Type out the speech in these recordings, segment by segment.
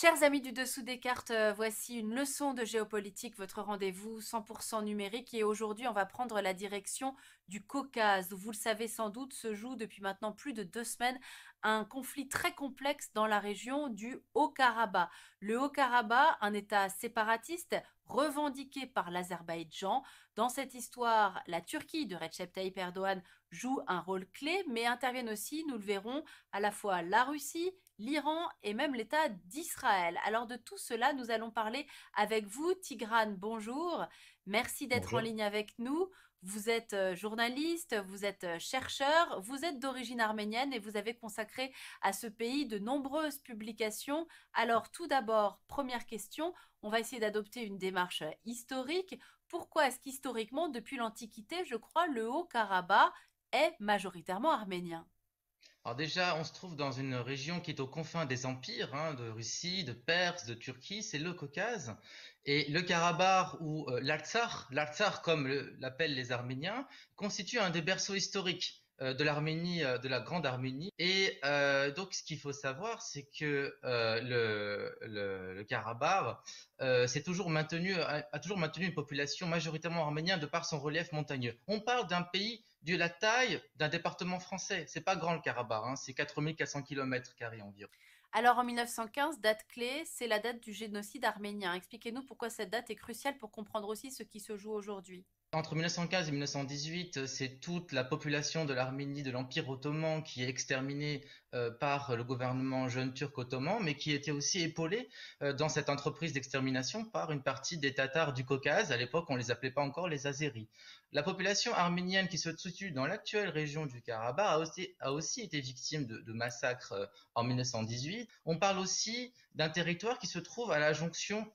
Chers amis du dessous des cartes, voici une leçon de géopolitique, votre rendez-vous 100% numérique. Et aujourd'hui, on va prendre la direction du Caucase, où vous le savez sans doute, se joue depuis maintenant plus de 2 semaines un conflit très complexe dans la région du Haut-Karabakh. Le Haut-Karabakh, un État séparatiste revendiqué par l'Azerbaïdjan. Dans cette histoire, la Turquie de Recep Tayyip Erdogan joue un rôle clé, mais interviennent aussi, nous le verrons, à la fois la Russie, l'Iran et même l'État d'Israël. Alors de tout cela, nous allons parler avec vous. Tigrane, bonjour. Merci d'être en Bonjour. ligne avec nous. Vous êtes journaliste, vous êtes chercheur, vous êtes d'origine arménienne et vous avez consacré à ce pays de nombreuses publications. Alors tout d'abord, première question, on va essayer d'adopter une démarche historique. Pourquoi est-ce qu'historiquement, depuis l'Antiquité, je crois, le Haut-Karabakh est majoritairement arménien? Alors déjà, on se trouve dans une région qui est aux confins des empires, hein, de Russie, de Perse, de Turquie, c'est le Caucase. Et le Karabakh ou l'Artsakh comme l'appellent les Arméniens, constitue un des berceaux historiques de l'Arménie, de la Grande Arménie. Et donc, ce qu'il faut savoir, c'est que le Karabakh a toujours maintenu une population majoritairement arménienne de par son relief montagneux. On parle d'un pays de la taille d'un département français. C'est pas grand le Karabakh, hein, c'est 4400 km² environ. Alors en 1915, date clé, c'est la date du génocide arménien. Expliquez-nous pourquoi cette date est cruciale pour comprendre aussi ce qui se joue aujourd'hui. Entre 1915 et 1918, c'est toute la population de l'Arménie, de l'Empire ottoman, qui est exterminée par le gouvernement jeune turc ottoman, mais qui était aussi épaulée dans cette entreprise d'extermination par une partie des Tatars du Caucase. À l'époque, on les appelait pas encore les Azéris. La population arménienne qui se situe dans l'actuelle région du Karabakh a aussi été victime de massacres en 1918. On parle aussi d'un territoire qui se trouve à la jonction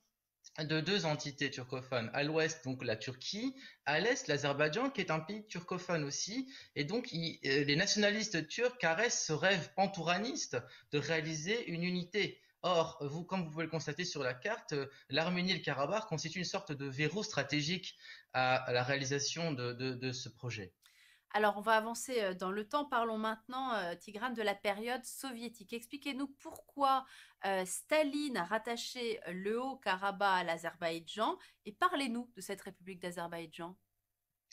de deux entités turcophones. À l'ouest, donc la Turquie, à l'est, l'Azerbaïdjan, qui est un pays turcophone aussi. Et donc, les nationalistes turcs caressent ce rêve pantouraniste de réaliser une unité. Or, vous, comme vous pouvez le constater sur la carte, l'Arménie et le Karabakh constituent une sorte de verrou stratégique à la réalisation de ce projet. Alors on va avancer dans le temps. Parlons maintenant, Tigrane, de la période soviétique. Expliquez-nous pourquoi Staline a rattaché le Haut-Karabakh à l'Azerbaïdjan et parlez-nous de cette République d'Azerbaïdjan.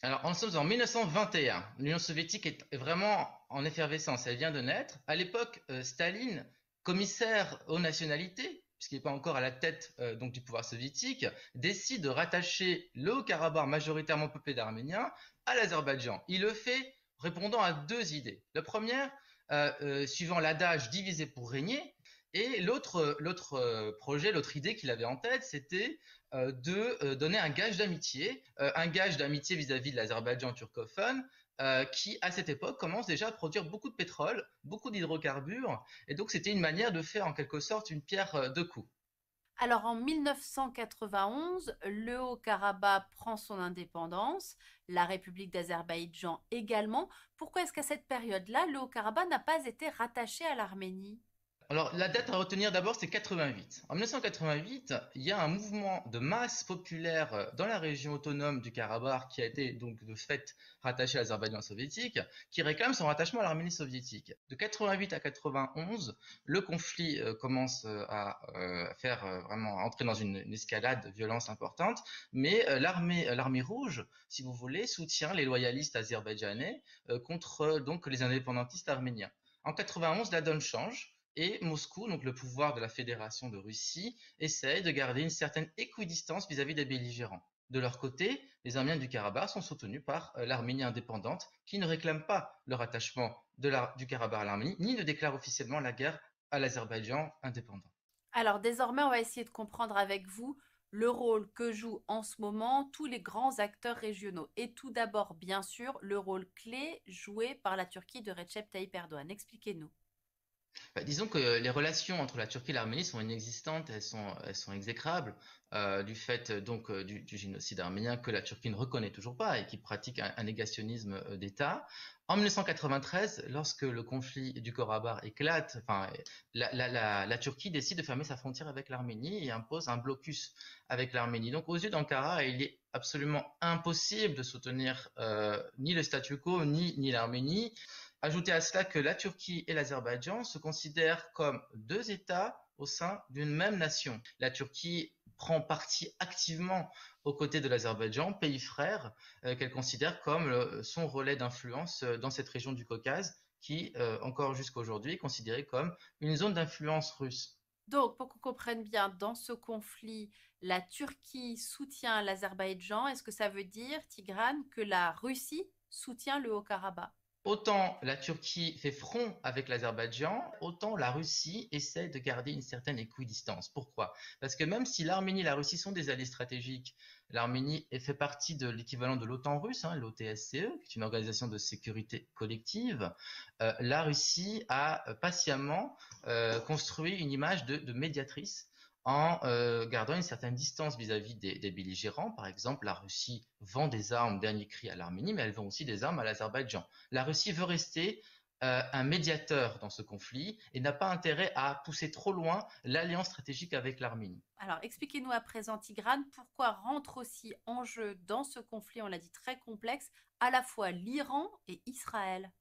Alors, nous sommes en 1921. L'Union soviétique est vraiment en effervescence. Elle vient de naître. À l'époque, Staline, commissaire aux nationalités, puisqu'il n'est pas encore à la tête donc du pouvoir soviétique, décide de rattacher le Haut-Karabakh majoritairement peuplé d'Arméniens à l'Azerbaïdjan. Il le fait répondant à deux idées. La première, suivant l'adage diviser pour régner, et l'autre idée qu'il avait en tête, c'était de donner un gage d'amitié vis-à-vis de l'Azerbaïdjan turcophone, qui à cette époque commence déjà à produire beaucoup de pétrole, beaucoup d'hydrocarbures, et donc c'était une manière de faire en quelque sorte une pierre deux coups. Alors en 1991, le Haut-Karabakh prend son indépendance, la République d'Azerbaïdjan également. Pourquoi est-ce qu'à cette période-là, le Haut-Karabakh n'a pas été rattaché à l'Arménie? Alors, la date à retenir d'abord, c'est 88. En 1988, il y a un mouvement de masse populaire dans la région autonome du Karabakh qui a été donc de fait rattaché à l'Azerbaïdjan soviétique, qui réclame son rattachement à l'Arménie soviétique. De 88 à 91, le conflit commence à faire vraiment entrer dans une escalade de violence importante, mais l'armée rouge, si vous voulez, soutient les loyalistes azerbaïdjanais contre donc les indépendantistes arméniens. En 91, la donne change et Moscou, donc le pouvoir de la Fédération de Russie, essaye de garder une certaine équidistance vis-à-vis des belligérants. De leur côté, les Arméniens du Karabakh sont soutenus par l'Arménie indépendante, qui ne réclame pas le rattachement du Karabakh à l'Arménie, ni ne déclare officiellement la guerre à l'Azerbaïdjan indépendant. Alors désormais, on va essayer de comprendre avec vous le rôle que jouent en ce moment tous les grands acteurs régionaux. Et tout d'abord, bien sûr, le rôle clé joué par la Turquie de Recep Tayyip Erdogan. Expliquez-nous. Bah, disons que les relations entre la Turquie et l'Arménie sont inexistantes, elles sont exécrables, du fait du génocide arménien que la Turquie ne reconnaît toujours pas et qui pratique un négationnisme d'État. En 1993, lorsque le conflit du Karabakh éclate, enfin, la Turquie décide de fermer sa frontière avec l'Arménie et impose un blocus avec l'Arménie. Donc aux yeux d'Ankara, il est absolument impossible de soutenir ni le statu quo ni l'Arménie. Ajoutez à cela que la Turquie et l'Azerbaïdjan se considèrent comme deux États au sein d'une même nation. La Turquie prend parti activement aux côtés de l'Azerbaïdjan, pays frère, qu'elle considère comme son relais d'influence dans cette région du Caucase, qui, encore jusqu'à aujourd'hui, est considérée comme une zone d'influence russe. Donc, pour qu'on comprenne bien, dans ce conflit, la Turquie soutient l'Azerbaïdjan. Est-ce que ça veut dire, Tigrane, que la Russie soutient le Haut-Karabakh? Autant la Turquie fait front avec l'Azerbaïdjan, autant la Russie essaie de garder une certaine équidistance. Pourquoi? Parce que même si l'Arménie et la Russie sont des alliés stratégiques, l'Arménie fait partie de l'équivalent de l'OTAN russe, hein, l'OTSCE, qui est une organisation de sécurité collective. La Russie a patiemment construit une image de médiatrice en gardant une certaine distance vis-à-vis des belligérants. Par exemple, la Russie vend des armes, dernier cri, à l'Arménie, mais elle vend aussi des armes à l'Azerbaïdjan. La Russie veut rester un médiateur dans ce conflit et n'a pas intérêt à pousser trop loin l'alliance stratégique avec l'Arménie. Alors, expliquez-nous à présent, Tigrane, pourquoi rentre aussi en jeu dans ce conflit, on l'a dit très complexe, à la fois l'Iran et Israël.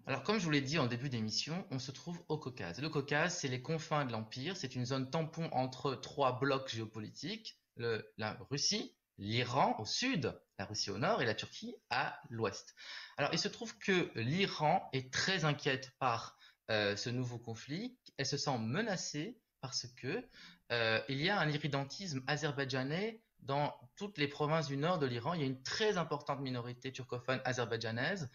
Alors, comme je vous l'ai dit en début d'émission, on se trouve au Caucase. Le Caucase, c'est les confins de l'Empire, c'est une zone tampon entre trois blocs géopolitiques, la Russie, l'Iran au sud, la Russie au nord et la Turquie à l'ouest. Alors, il se trouve que l'Iran est très inquiète par ce nouveau conflit. Elle se sent menacée parce que il y a un irrédentisme azerbaïdjanais dans toutes les provinces du nord de l'Iran. Il y a une très importante minorité turcophone azerbaïdjanaise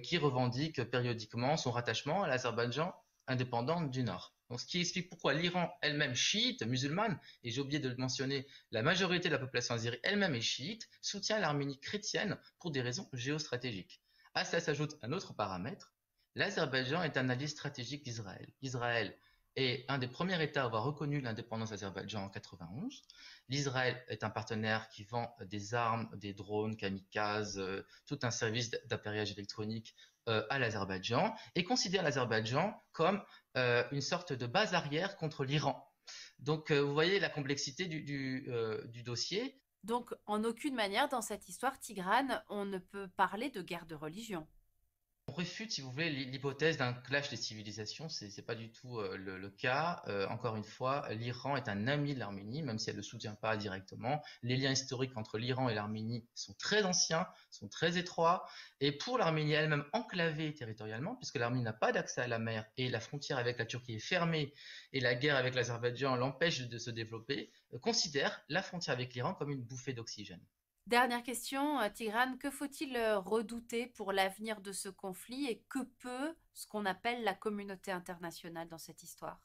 qui revendique périodiquement son rattachement à l'Azerbaïdjan indépendant du Nord. Donc, ce qui explique pourquoi l'Iran elle-même chiite, musulmane, et j'ai oublié de le mentionner, la majorité de la population azérie elle-même est chiite, soutient l'Arménie chrétienne pour des raisons géostratégiques. À cela s'ajoute un autre paramètre, l'Azerbaïdjan est un allié stratégique d'Israël. Israël est un des premiers États à avoir reconnu l'indépendance d'Azerbaïdjan en 91. L'Israël est un partenaire qui vend des armes, des drones, kamikazes, tout un service d'appareillage électronique à l'Azerbaïdjan et considère l'Azerbaïdjan comme une sorte de base arrière contre l'Iran. Donc vous voyez la complexité du dossier. Donc, en aucune manière, dans cette histoire, Tigrane, on ne peut parler de guerre de religion. On réfute, si vous voulez, l'hypothèse d'un clash des civilisations. C'est pas du tout le cas. Encore une fois, l'Iran est un ami de l'Arménie, même si elle ne le soutient pas directement. Les liens historiques entre l'Iran et l'Arménie sont très anciens, sont très étroits. Et pour l'Arménie elle-même enclavée territorialement, puisque l'Arménie n'a pas d'accès à la mer et la frontière avec la Turquie est fermée et la guerre avec l'Azerbaïdjan l'empêche de se développer, considère la frontière avec l'Iran comme une bouffée d'oxygène. Dernière question, Tigrane, que faut-il redouter pour l'avenir de ce conflit et que peut ce qu'on appelle la communauté internationale dans cette histoire?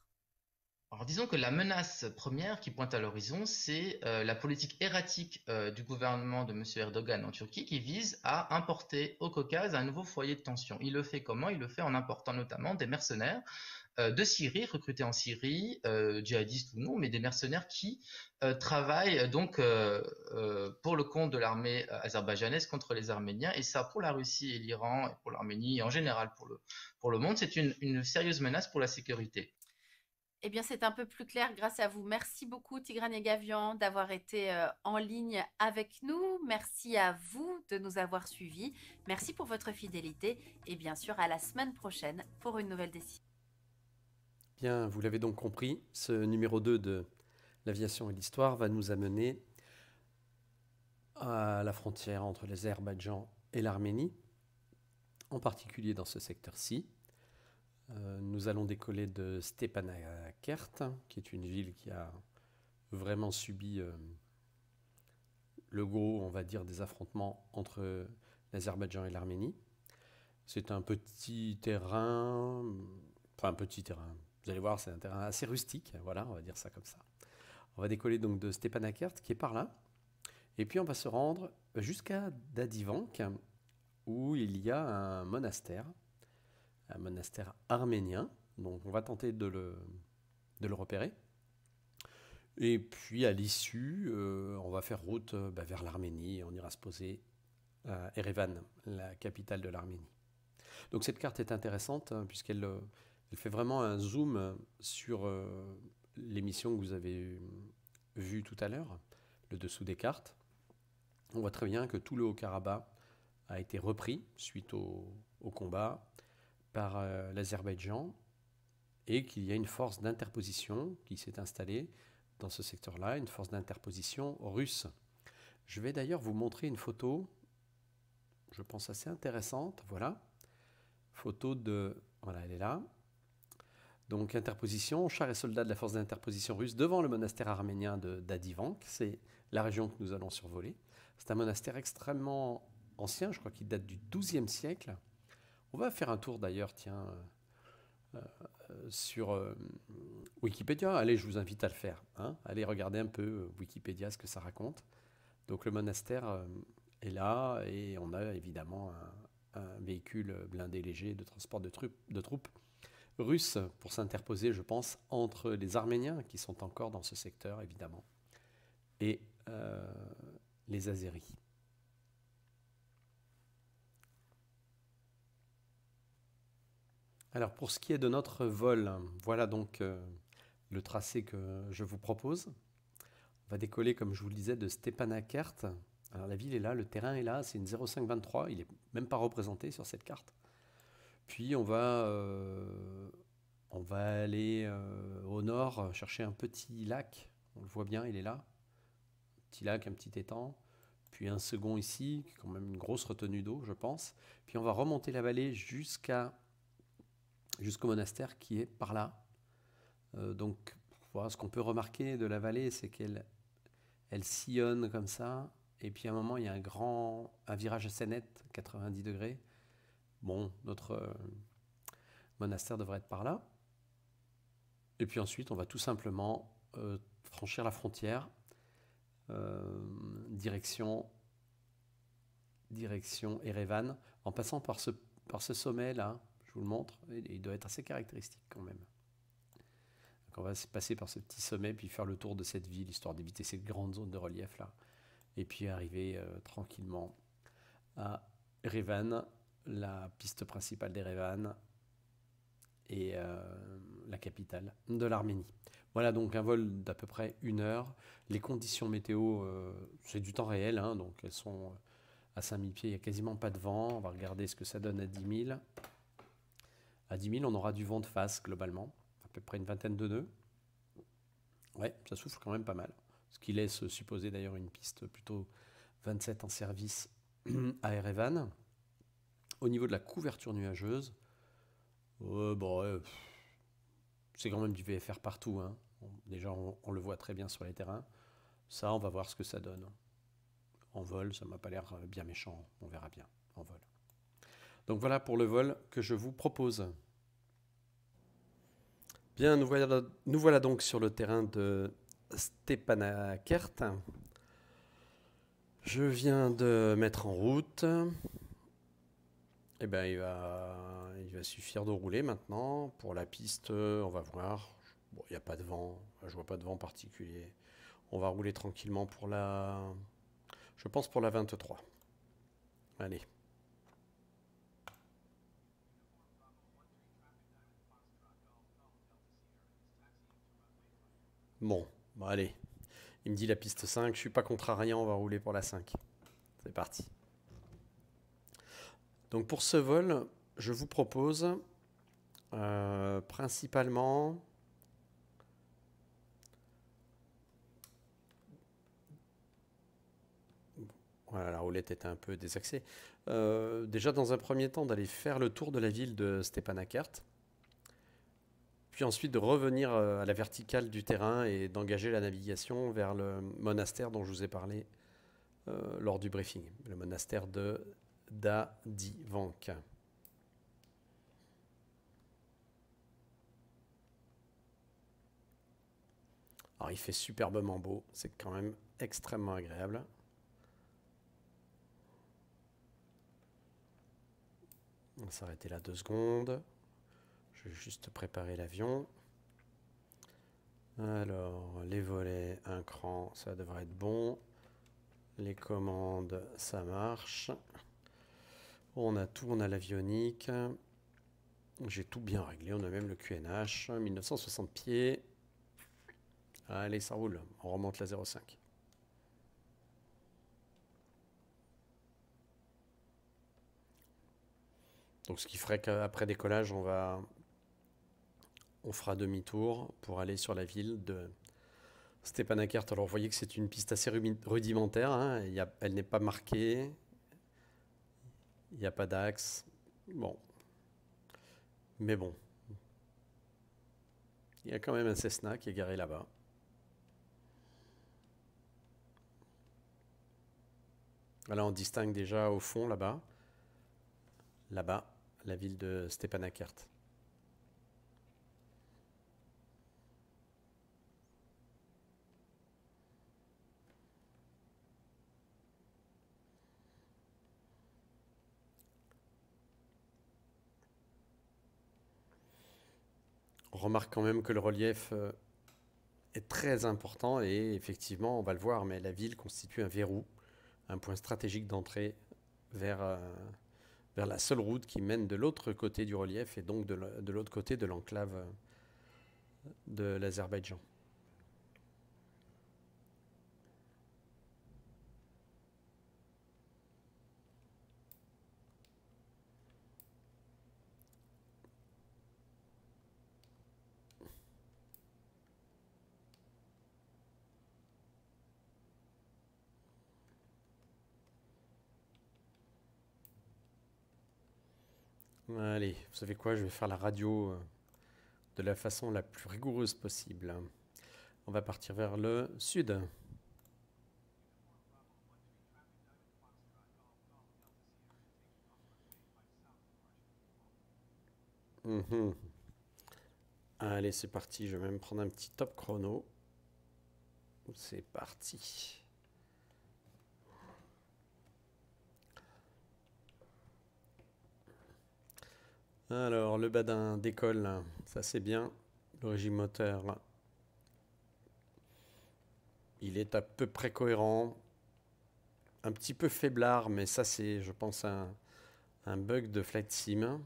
Alors disons que la menace première qui pointe à l'horizon, c'est la politique erratique du gouvernement de M. Erdogan en Turquie qui vise à importer au Caucase un nouveau foyer de tension. Il le fait comment? Il le fait en important notamment des mercenaires de Syrie, recrutés en Syrie, djihadistes ou non, mais des mercenaires qui travaillent donc pour le compte de l'armée azerbaïdjanaise contre les Arméniens. Et ça, pour la Russie et l'Iran, et pour l'Arménie, et en général pour le monde, c'est une sérieuse menace pour la sécurité. Eh bien, c'est un peu plus clair grâce à vous. Merci beaucoup, Tigrane et Gavian, d'avoir été en ligne avec nous. Merci à vous de nous avoir suivis. Merci pour votre fidélité et bien sûr à la semaine prochaine pour une nouvelle décision. Bien, vous l'avez donc compris, ce numéro 2 de l'aviation et l'histoire va nous amener à la frontière entre l'Azerbaïdjan et l'Arménie, en particulier dans ce secteur-ci. Nous allons décoller de Stepanakert, qui est une ville qui a vraiment subi le gros, on va dire, des affrontements entre l'Azerbaïdjan et l'Arménie. C'est un petit terrain, enfin un petit terrain, vous allez voir, c'est un terrain assez rustique, voilà, on va dire ça comme ça. On va décoller donc de Stepanakert, qui est par là, et puis on va se rendre jusqu'à Dadivank, où il y a un monastère arménien, donc on va tenter de le repérer. Et puis à l'issue, on va faire route vers l'Arménie, et on ira se poser à Erevan, la capitale de l'Arménie. Donc cette carte est intéressante puisqu'elle elle fait vraiment un zoom sur l'émission que vous avez vue tout à l'heure, le dessous des cartes. On voit très bien que tout le Haut-Karabakh a été repris suite au combat. par l'Azerbaïdjan et qu'il y a une force d'interposition qui s'est installée dans ce secteur-là, une force d'interposition russe. Je vais d'ailleurs vous montrer une photo, je pense assez intéressante. Voilà, photo de... Voilà, elle est là. Donc, interposition, chars et soldats de la force d'interposition russe devant le monastère arménien d'Adivank. C'est la région que nous allons survoler. C'est un monastère extrêmement ancien, je crois qu'il date du XIIe siècle. On va faire un tour d'ailleurs, tiens, sur Wikipédia. Allez, je vous invite à le faire. Hein. Allez regarder un peu Wikipédia, ce que ça raconte. Donc le monastère est là et on a évidemment un véhicule blindé léger de transport de troupes russes pour s'interposer, je pense, entre les Arméniens qui sont encore dans ce secteur, évidemment, et les Azéris. Alors, pour ce qui est de notre vol, voilà donc le tracé que je vous propose. On va décoller, comme je vous le disais, de Stepanakert. Alors, la ville est là, le terrain est là, c'est une 0523, il n'est même pas représenté sur cette carte. Puis, on va aller au nord chercher un petit lac. On le voit bien, il est là. Un petit lac, un petit étang. Puis un second ici, qui est quand même une grosse retenue d'eau, je pense. Puis on va remonter la vallée jusqu'au monastère qui est par là. Donc, voilà, ce qu'on peut remarquer de la vallée, c'est qu'elle sillonne comme ça. Et puis à un moment, il y a un virage assez net, 90 degrés. Bon, notre monastère devrait être par là. Et puis ensuite, on va tout simplement franchir la frontière, direction Erevan, en passant par ce sommet-là. Je vous le montre, il doit être assez caractéristique quand même. Donc on va passer par ce petit sommet, puis faire le tour de cette ville, histoire d'éviter cette grande zone de relief-là. Et puis arriver tranquillement à Erevan, la piste principale d'Erevan, et la capitale de l'Arménie. Voilà donc un vol d'à peu près 1 heure. Les conditions météo, c'est du temps réel, hein, donc elles sont à 5000 pieds, il n'y a quasiment pas de vent. On va regarder ce que ça donne à 10 000. À 10 000, on aura du vent de face globalement, à peu près une vingtaine de nœuds. Ouais, ça souffle quand même pas mal. Ce qui laisse supposer d'ailleurs une piste plutôt 27 en service à Erevan. Au niveau de la couverture nuageuse, c'est quand même du VFR partout. Hein. Déjà, on le voit très bien sur les terrains. Ça, on va voir ce que ça donne. En vol, ça ne m'a pas l'air bien méchant. On verra bien en vol. Donc voilà pour le vol que je vous propose. Bien, nous voilà donc sur le terrain de Stepanakert. Je viens de mettre en route. Eh bien, il va suffire de rouler maintenant. Pour la piste, on va voir. Bon, il n'y a pas de vent. Je ne vois pas de vent particulier. On va rouler tranquillement je pense pour la 23. Allez. Bon, allez. Il me dit la piste 5. Je ne suis pas contrariant. On va rouler pour la 5. C'est parti. Donc pour ce vol, je vous propose principalement voilà, la roulette était un peu désaxée. Déjà dans un premier temps d'aller faire le tour de la ville de Stepanakert, puis ensuite de revenir à la verticale du terrain et d'engager la navigation vers le monastère dont je vous ai parlé lors du briefing, le monastère d'Adivank. Alors il fait superbement beau, c'est quand même extrêmement agréable. On va s'arrêter là 2 secondes. Je vais juste préparer l'avion. Alors, les volets, un cran, ça devrait être bon. Les commandes, ça marche. On a tout, on a l'avionique. J'ai tout bien réglé, on a même le QNH, 1960 pieds. Allez, ça roule, on remonte la 0,5. Donc ce qui ferait qu'après décollage, on fera demi-tour pour aller sur la ville de Stepanakert. Alors vous voyez que c'est une piste assez rudimentaire, hein. Elle n'est pas marquée, il n'y a pas d'axe. Bon, mais bon, il y a quand même un Cessna qui est garé là-bas. Là, on distingue déjà au fond, là-bas, la ville de Stepanakert. On remarque quand même que le relief est très important et effectivement, on va le voir, mais la ville constitue un verrou, un point stratégique d'entrée vers la seule route qui mène de l'autre côté du relief et donc de l'autre côté de l'enclave de l'Azerbaïdjan. Allez, vous savez quoi, je vais faire la radio de la façon la plus rigoureuse possible. On va partir vers le sud. Mhm. Allez, c'est parti, je vais même prendre un petit top chrono. C'est parti. Alors, le badin décolle, ça c'est bien. Le régime moteur, il est à peu près cohérent. Un petit peu faiblard, mais ça c'est, je pense, un bug de Flight Sim.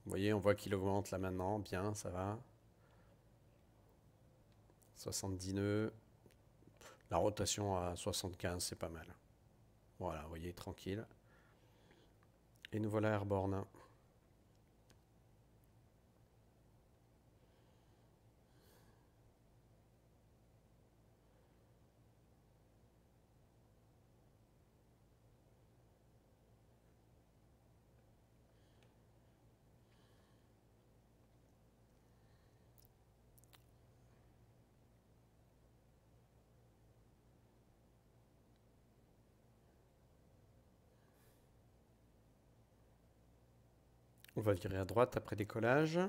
Vous voyez, on voit qu'il augmente là maintenant. Bien, ça va. 70 nœuds. La rotation à 75, c'est pas mal. Voilà, vous voyez, tranquille. Et nous voilà airborne. On va virer à droite après décollage.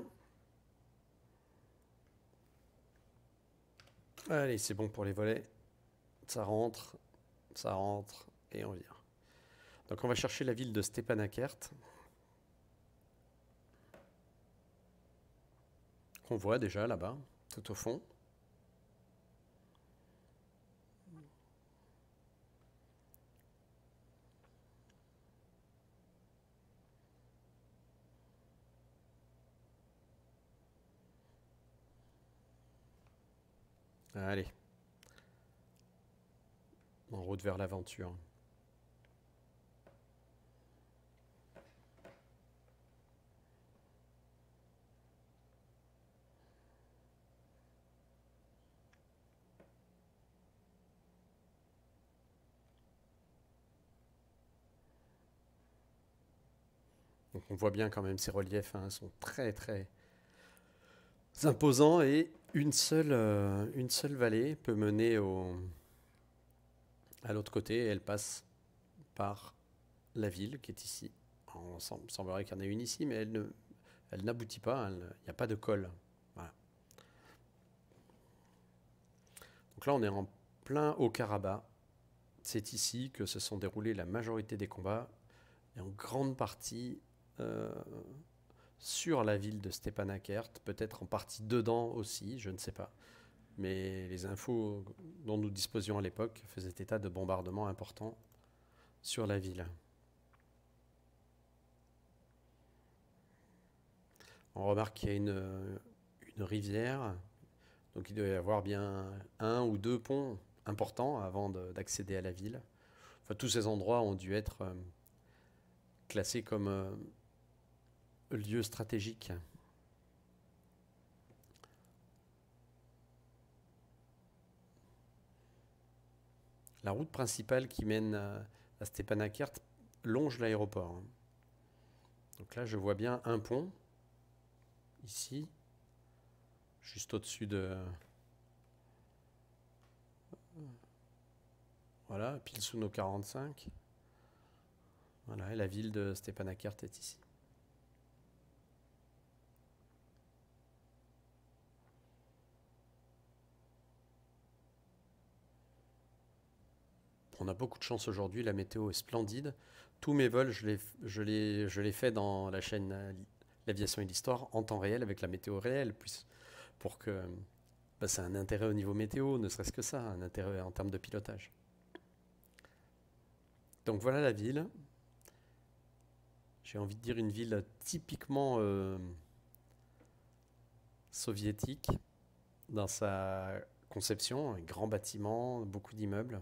Allez, c'est bon pour les volets. Ça rentre et on vire. Donc on va chercher la ville de Stepanakert. Qu'on voit déjà là-bas, tout au fond. Allez. En route vers l'aventure. Donc on voit bien quand même ces reliefs sont très très imposants et une seule vallée peut mener à l'autre côté et elle passe par la ville qui est ici. Il semblerait qu'il y en ait une ici, mais elle n'aboutit pas, il n'y a pas de col. Voilà. Donc là on est en plein Haut-Karabakh. C'est ici que se sont déroulés la majorité des combats et en grande partie sur la ville de Stepanakert, peut-être en partie dedans aussi, je ne sais pas. Mais les infos dont nous disposions à l'époque faisaient état de bombardements importants sur la ville. On remarque qu'il y a une rivière, donc il doit y avoir bien un ou deux ponts importants avant d'accéder à la ville. Enfin, tous ces endroits ont dû être classés comme lieu stratégique. La route principale qui mène à Stepanakert longe l'aéroport. Donc là, je vois bien un pont, ici, juste au-dessus de... Voilà, pile sous nos 45. Voilà, et la ville de Stepanakert est ici. On a beaucoup de chance aujourd'hui, la météo est splendide. Tous mes vols, je les fais dans la chaîne L'Aviation et l'Histoire en temps réel, avec la météo réelle, pour que ça a un intérêt au niveau météo, ne serait-ce que ça, un intérêt en termes de pilotage. Donc voilà la ville. J'ai envie de dire une ville typiquement soviétique dans sa conception, un grand bâtiment, beaucoup d'immeubles.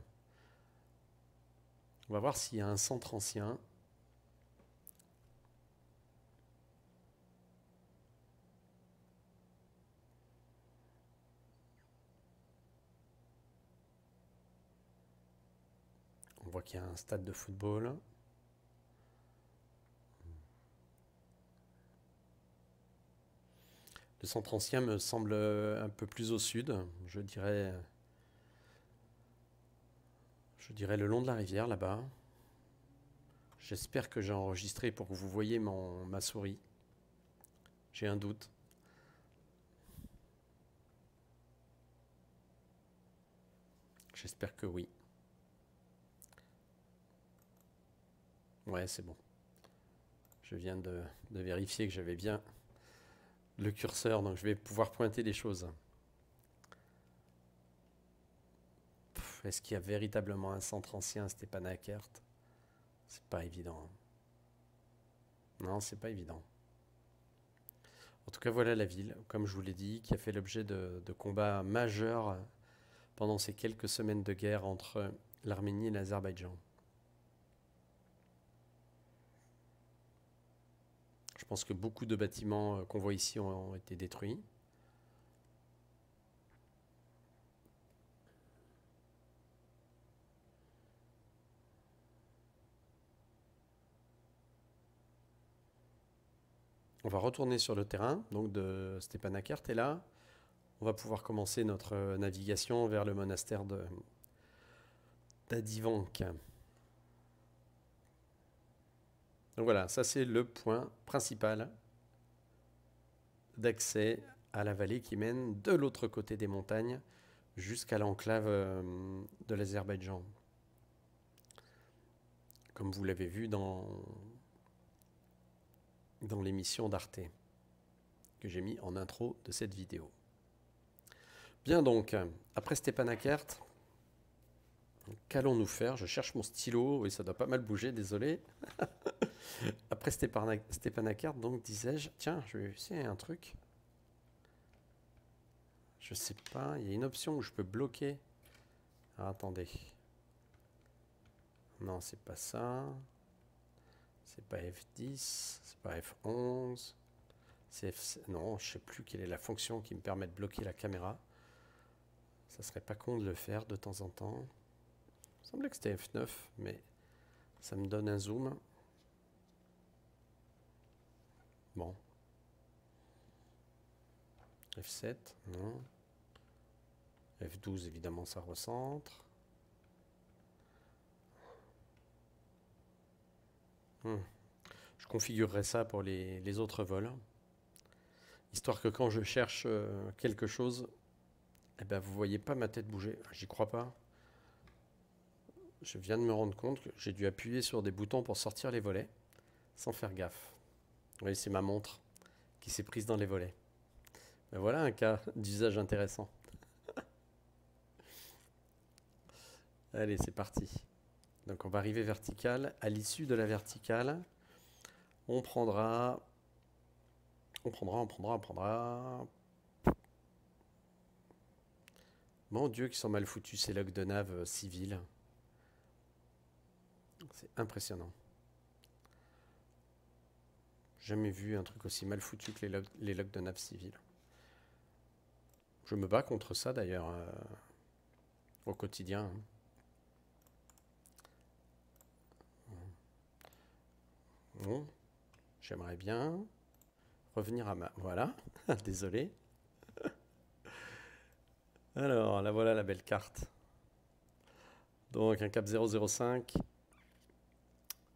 On va voir s'il y a un centre ancien. On voit qu'il y a un stade de football. Le centre ancien me semble un peu plus au sud, je dirais le long de la rivière là-bas. J'espère que j'ai enregistré pour que vous voyez ma souris. J'ai un doute. J'espère que oui. Ouais, c'est bon. Je viens de vérifier que j'avais bien le curseur, donc je vais pouvoir pointer les choses. Est-ce qu'il y a véritablement un centre ancien à Stepanakert? C'est pas évident. Non, c'est pas évident. En tout cas, voilà la ville, comme je vous l'ai dit, qui a fait l'objet de combats majeurs pendant ces quelques semaines de guerre entre l'Arménie et l'Azerbaïdjan. Je pense que beaucoup de bâtiments qu'on voit ici ont été détruits. On va retourner sur le terrain donc de Stepanakert et là, on va pouvoir commencer notre navigation vers le monastère d'Adivank. Donc voilà, ça c'est le point principal d'accès à la vallée qui mène de l'autre côté des montagnes jusqu'à l'enclave de l'Azerbaïdjan. Comme vous l'avez vu dans l'émission d'Arte que j'ai mis en intro de cette vidéo. Bien donc, après Stepanakert, qu'allons-nous faire? Je cherche mon stylo, oui ça doit pas mal bouger, désolé. Après Stepanakert, donc disais-je, tiens, je vais essayer un truc. Je sais pas, il y a une option où je peux bloquer. Ah, attendez. Non, c'est pas ça. C'est pas F10, c'est pas F11. Non, je sais plus quelle est la fonction qui me permet de bloquer la caméra. Ça serait pas con de le faire de temps en temps. Il me semblait que c'était F9, mais ça me donne un zoom. Bon. F7, non. F12, évidemment, ça recentre. Je configurerai ça pour les autres vols. Histoire que quand je cherche quelque chose, eh ben, vous voyez pas ma tête bouger. J'y crois pas. Je viens de me rendre compte que j'ai dû appuyer sur des boutons pour sortir les volets, sans faire gaffe. Oui, c'est ma montre qui s'est prise dans les volets. Ben voilà un cas d'usage intéressant. Allez, c'est parti. Donc on va arriver vertical. À l'issue de la verticale, on prendra. Mon Dieu, qu'ils sont mal foutus ces logs de nav civils. C'est impressionnant. Jamais vu un truc aussi mal foutu que les logs de nav civile. Je me bats contre ça d'ailleurs au quotidien. Bon, j'aimerais bien revenir à ma... Voilà, désolé. Alors, là voilà la belle carte. Donc un cap 005,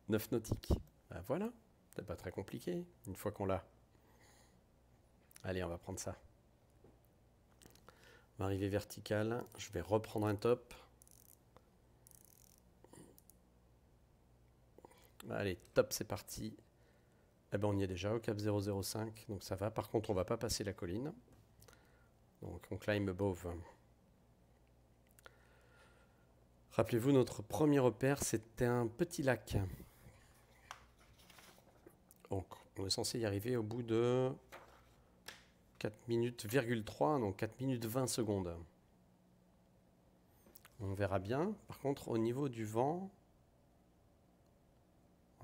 9 nautiques. Ben voilà, c'est pas très compliqué une fois qu'on l'a. Allez, on va prendre ça. On va arriver verticale, je vais reprendre un top. Allez, top, c'est parti. Eh ben, on y est déjà au cap 005, donc ça va. Par contre, on va pas passer la colline. Donc on climb above. Rappelez-vous, notre premier repère, c'était un petit lac. Donc on est censé y arriver au bout de 4 minutes,3, donc 4 minutes 20 secondes. On verra bien. Par contre, au niveau du vent,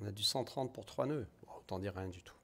on a du 130 pour 3 nœuds. Bon, autant dire rien du tout.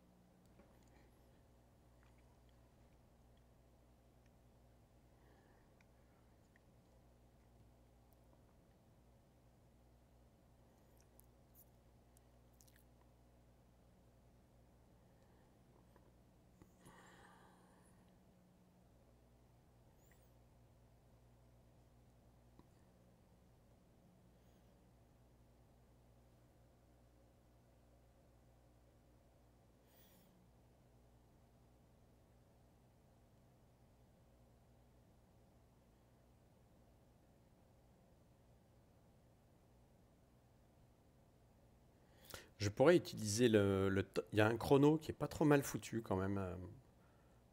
Je pourrais utiliser il y a un chrono qui est pas trop mal foutu quand même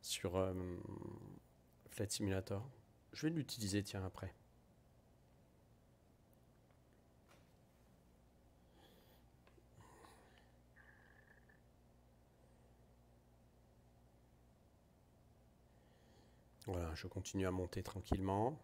sur Flight Simulator. Je vais l'utiliser, tiens, après. Voilà, je continue à monter tranquillement.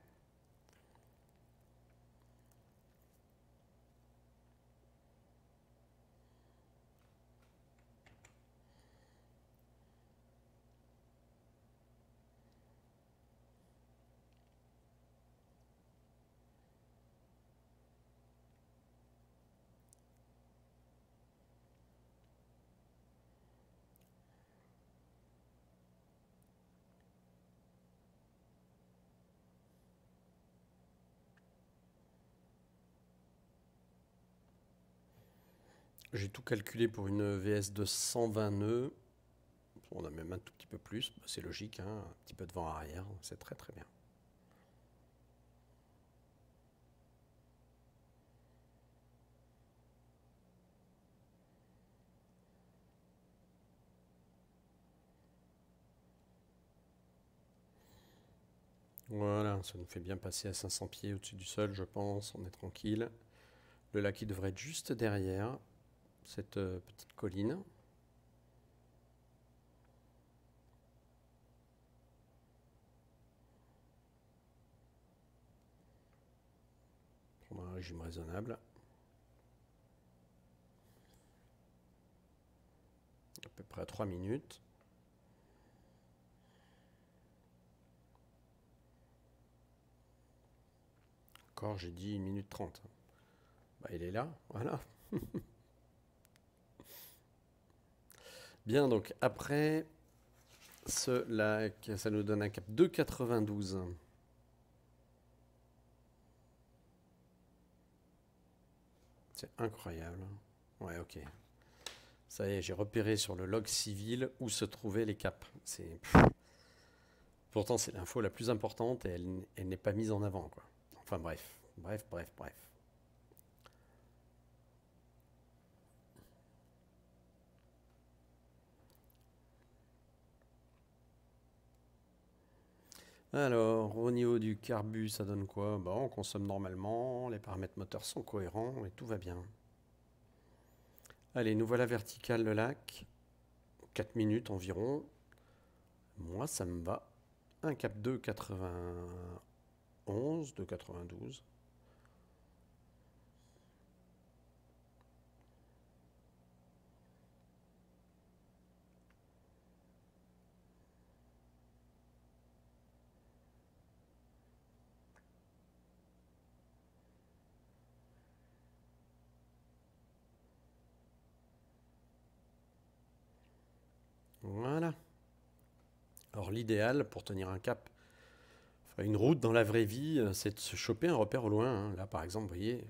J'ai tout calculé pour une VS de 120 nœuds. On a même un tout petit peu plus, c'est logique, hein, un petit peu de vent arrière, c'est très très bien. Voilà, ça nous fait bien passer à 500 pieds au-dessus du sol, je pense, on est tranquille. Le lac, il devrait être juste derrière cette petite colline. Prendre un régime raisonnable. À peu près à 3 minutes. Encore, j'ai dit 1 minute 30. Bah, il est là, voilà. Bien, donc après ce lac, ça nous donne un cap 2,92. C'est incroyable. Ouais, ok. Ça y est, j'ai repéré sur le log civil où se trouvaient les caps. Pourtant, c'est l'info la plus importante et elle n'est pas mise en avant, quoi. Enfin bref. Alors, au niveau du carbu, ça donne quoi? Bon, on consomme normalement, les paramètres moteurs sont cohérents et tout va bien. Allez, nous voilà vertical le lac. 4 minutes environ. Moi, ça me va. Un cap 2,91, 2,92. l'idéal, pour tenir un cap, enfin, une route dans la vraie vie, c'est de se choper un repère au loin, hein. Là, par exemple, vous voyez,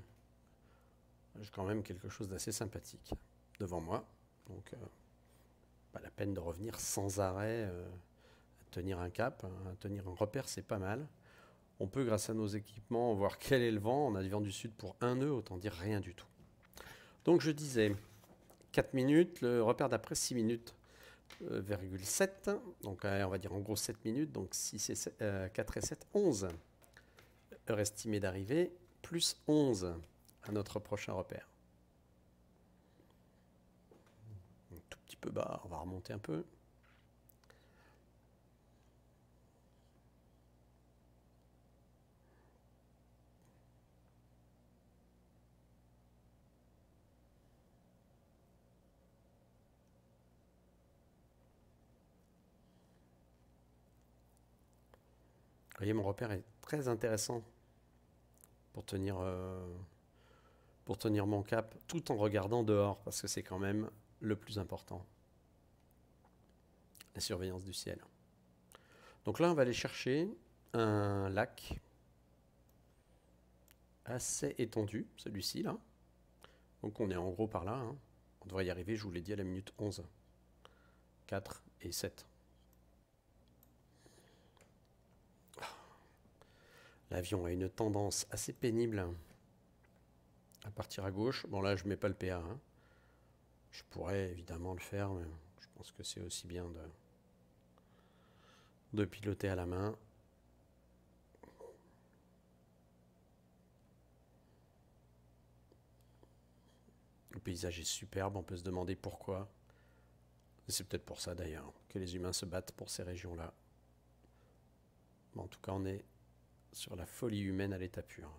j'ai quand même quelque chose d'assez sympathique devant moi. Donc, pas la peine de revenir sans arrêt à tenir un cap, hein. À tenir un repère, c'est pas mal. On peut, grâce à nos équipements, voir quel est le vent. On a du vent du sud pour 1 nœud, autant dire rien du tout. Donc, je disais 4 minutes, le repère d'après 6 minutes. 7. Donc on va dire en gros 7 minutes, donc 4 et 7, 11. Heure estimée d'arrivée, plus 11 à notre prochain repère. Un tout petit peu bas, on va remonter un peu. Vous voyez, mon repère est très intéressant pour tenir mon cap tout en regardant dehors, parce que c'est quand même le plus important, la surveillance du ciel. Donc là, on va aller chercher un lac assez étendu, celui-ci là. Donc on est en gros par là, hein. On devrait y arriver, je vous l'ai dit, à la minute 11. 4 et 7. L'avion a une tendance assez pénible à partir à gauche. Bon là, je ne mets pas le PA, hein. Je pourrais évidemment le faire, mais je pense que c'est aussi bien de piloter à la main. Le paysage est superbe, on peut se demander pourquoi. C'est peut-être pour ça d'ailleurs que les humains se battent pour ces régions-là. Bon, en tout cas, on est sur la folie humaine à l'état pur.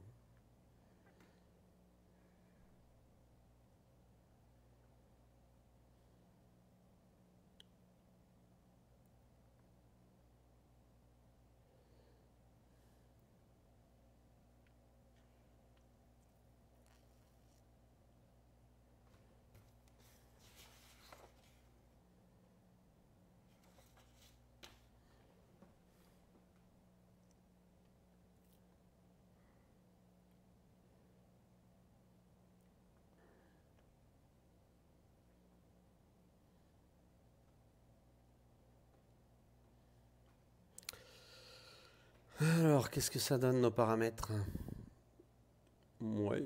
Alors, qu'est-ce que ça donne nos paramètres? Ouais,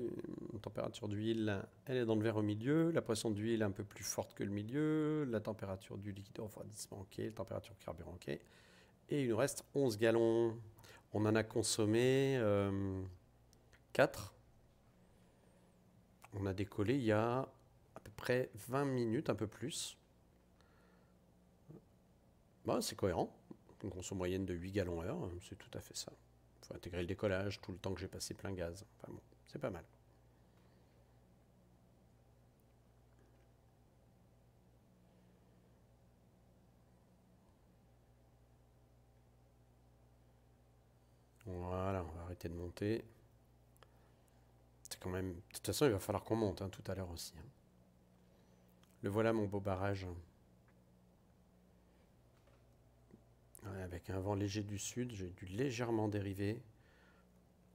la température d'huile, elle est dans le vert au milieu. La pression d'huile est un peu plus forte que le milieu. La température du liquide de refroidissement, ok. La température du carburant, ok. Et il nous reste 11 gallons. On en a consommé 4. On a décollé il y a à peu près 20 minutes, un peu plus. Bah, c'est cohérent. Une conso moyenne de 8 gallons heure, c'est tout à fait ça. Il faut intégrer le décollage, tout le temps que j'ai passé plein gaz. Enfin bon, c'est pas mal. Voilà, on va arrêter de monter. C'est quand même... De toute façon, il va falloir qu'on monte tout à l'heure aussi. Le voilà, mon beau barrage. Ouais, avec un vent léger du sud, j'ai dû légèrement dériver.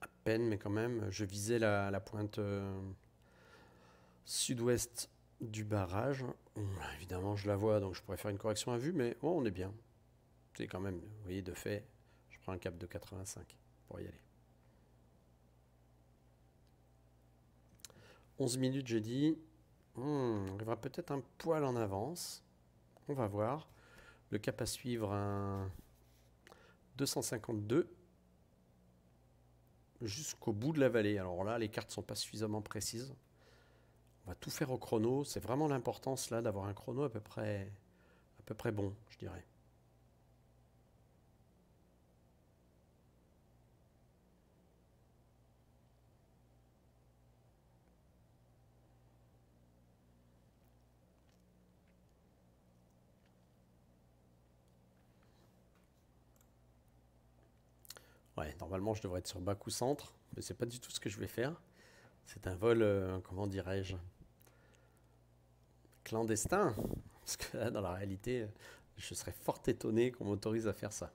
À peine, mais quand même. Je visais la pointe sud-ouest du barrage. Évidemment, je la vois, donc je pourrais faire une correction à vue, mais bon, on est bien. C'est quand même, vous voyez, de fait, je prends un cap de 85 pour y aller. 11 minutes, j'ai dit. On arrivera peut-être un poil en avance. On va voir. Le cap à suivre, un 252 jusqu'au bout de la vallée. Alors là, les cartes ne sont pas suffisamment précises. On va tout faire au chrono. C'est vraiment l'importance là d'avoir un chrono à peu près bon, je dirais. Ouais, normalement je devrais être sur Bakou Centre, mais c'est pas du tout ce que je vais faire. C'est un vol, comment dirais-je, clandestin. Parce que là, dans la réalité, Je serais fort étonné qu'on m'autorise à faire ça.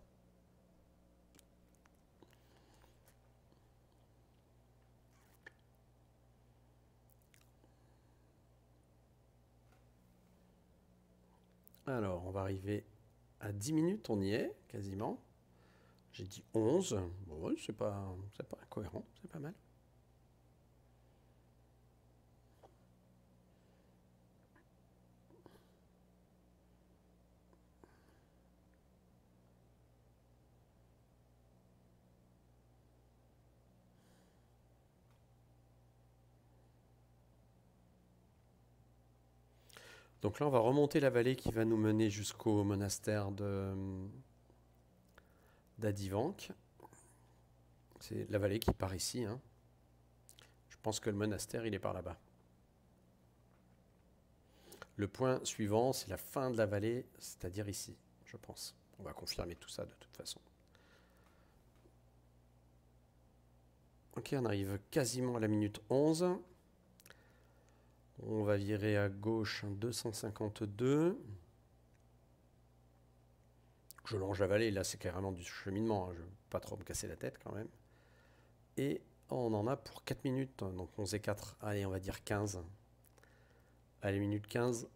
Alors, on va arriver à 10 minutes, on y est, quasiment. J'ai dit 11. Bon, ouais, c'est pas incohérent, c'est pas mal. Donc là, on va remonter la vallée qui va nous mener jusqu'au monastère d'Adivank. C'est la vallée qui part ici, hein. Je pense que le monastère, il est par là-bas. Le point suivant, c'est la fin de la vallée, c'est-à-dire ici, je pense. On va confirmer tout ça de toute façon. Ok, on arrive quasiment à la minute 11. On va virer à gauche 252. Je longe la vallée, là c'est carrément du cheminement, hein. Je ne veux pas trop me casser la tête quand même. Et on en a pour 4 minutes, donc 11 et 4, allez on va dire 15. Allez, minute 15,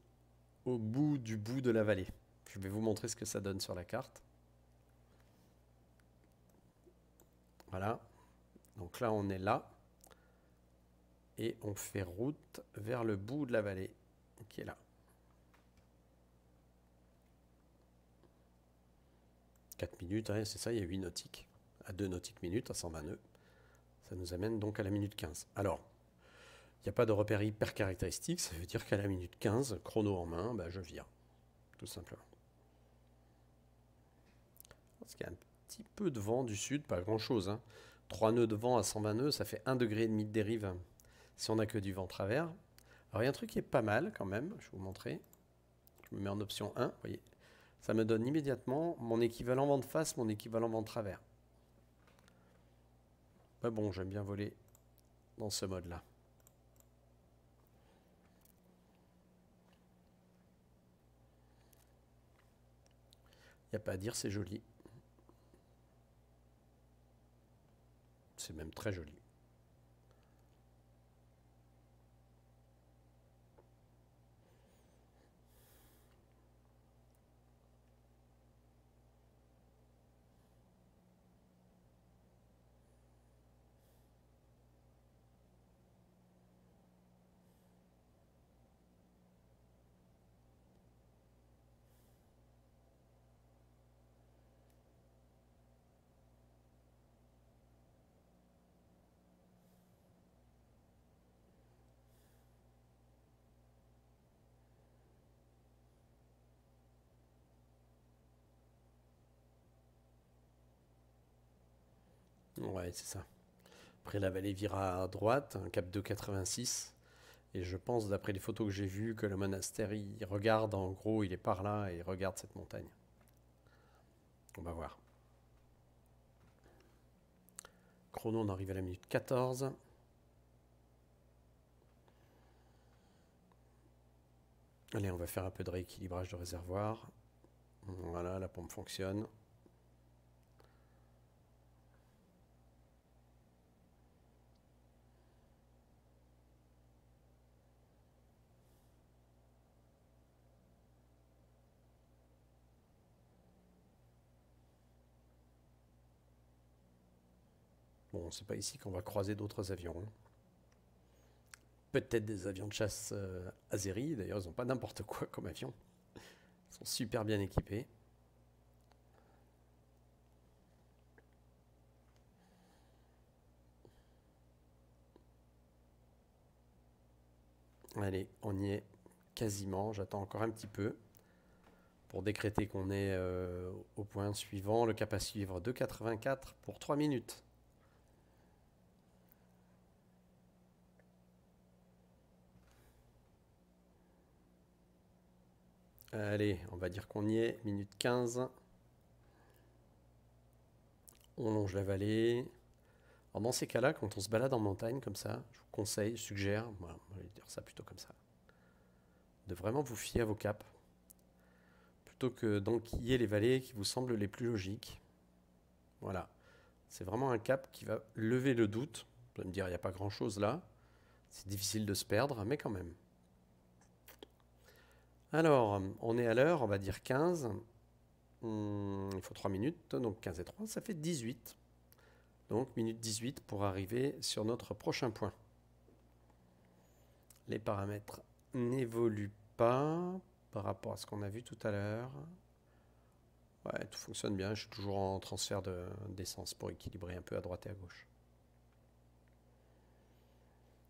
au bout du bout de la vallée. Je vais vous montrer ce que ça donne sur la carte. Voilà, donc là on est là. Et on fait route vers le bout de la vallée, qui est là. 4 minutes, hein, c'est ça, il y a 8 nautiques. À 2 nautiques minutes, à 120 nœuds. Ça nous amène donc à la minute 15. Alors, il n'y a pas de repère hyper caractéristique, ça veut dire qu'à la minute 15, chrono en main, bah, je vire. Tout simplement. Parce qu'il y a un petit peu de vent du sud, pas grand-chose, hein. 3 nœuds de vent à 120 nœuds, ça fait 1,5 degré de dérive si on n'a que du vent travers. Alors il y a un truc qui est pas mal quand même, je vais vous montrer. Je me mets en option 1, vous voyez. Ça me donne immédiatement mon équivalent vent de face, mon équivalent vent de travers. Bah bon, j'aime bien voler dans ce mode-là. Il n'y a pas à dire, c'est joli. C'est même très joli. Ouais, c'est ça. Après, la vallée vira à droite, un cap 2,86. Et je pense, d'après les photos que j'ai vues, que le monastère, il regarde, en gros, il est par là et il regarde cette montagne. On va voir. Chrono, on arrive à la minute 14. Allez, on va faire un peu de rééquilibrage de réservoir. Voilà, la pompe fonctionne. Bon, c'est pas ici qu'on va croiser d'autres avions, hein. Peut-être des avions de chasse Azeri. D'ailleurs, ils n'ont pas n'importe quoi comme avion. Ils sont super bien équipés. Allez, on y est quasiment. J'attends encore un petit peu pour décréter qu'on est au point suivant. Le cap à suivre 2,84 pour 3 minutes. Allez, on va dire qu'on y est. Minute 15. On longe la vallée. Alors dans ces cas-là, quand on se balade en montagne comme ça, je vous conseille, je suggère, voilà, on va dire ça plutôt comme ça, de vraiment vous fier à vos caps, plutôt que d'enquiller les vallées qui vous semblent les plus logiques. Voilà. C'est vraiment un cap qui va lever le doute. Vous allez me dire, il n'y a pas grand-chose là. C'est difficile de se perdre, mais quand même. Alors, on est à l'heure, on va dire 15. Il faut 3 minutes, donc 15 et 3, ça fait 18. Donc, minute 18 pour arriver sur notre prochain point. Les paramètres n'évoluent pas par rapport à ce qu'on a vu tout à l'heure. Ouais, tout fonctionne bien. Je suis toujours en transfert d'essence pour équilibrer un peu à droite et à gauche.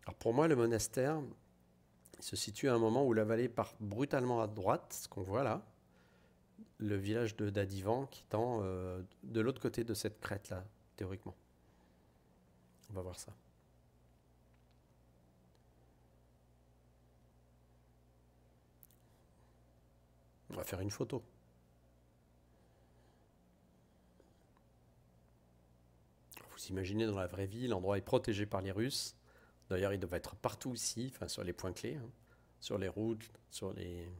Alors pour moi, le monastère il se situe à un moment où la vallée part brutalement à droite, ce qu'on voit là. Le village de Dadivan qui tend de l'autre côté de cette crête-là, théoriquement. On va voir ça. On va faire une photo. Vous imaginez dans la vraie vie, l'endroit est protégé par les Russes. D'ailleurs, il doit être partout ici, enfin sur les points clés, hein, sur les routes, sur les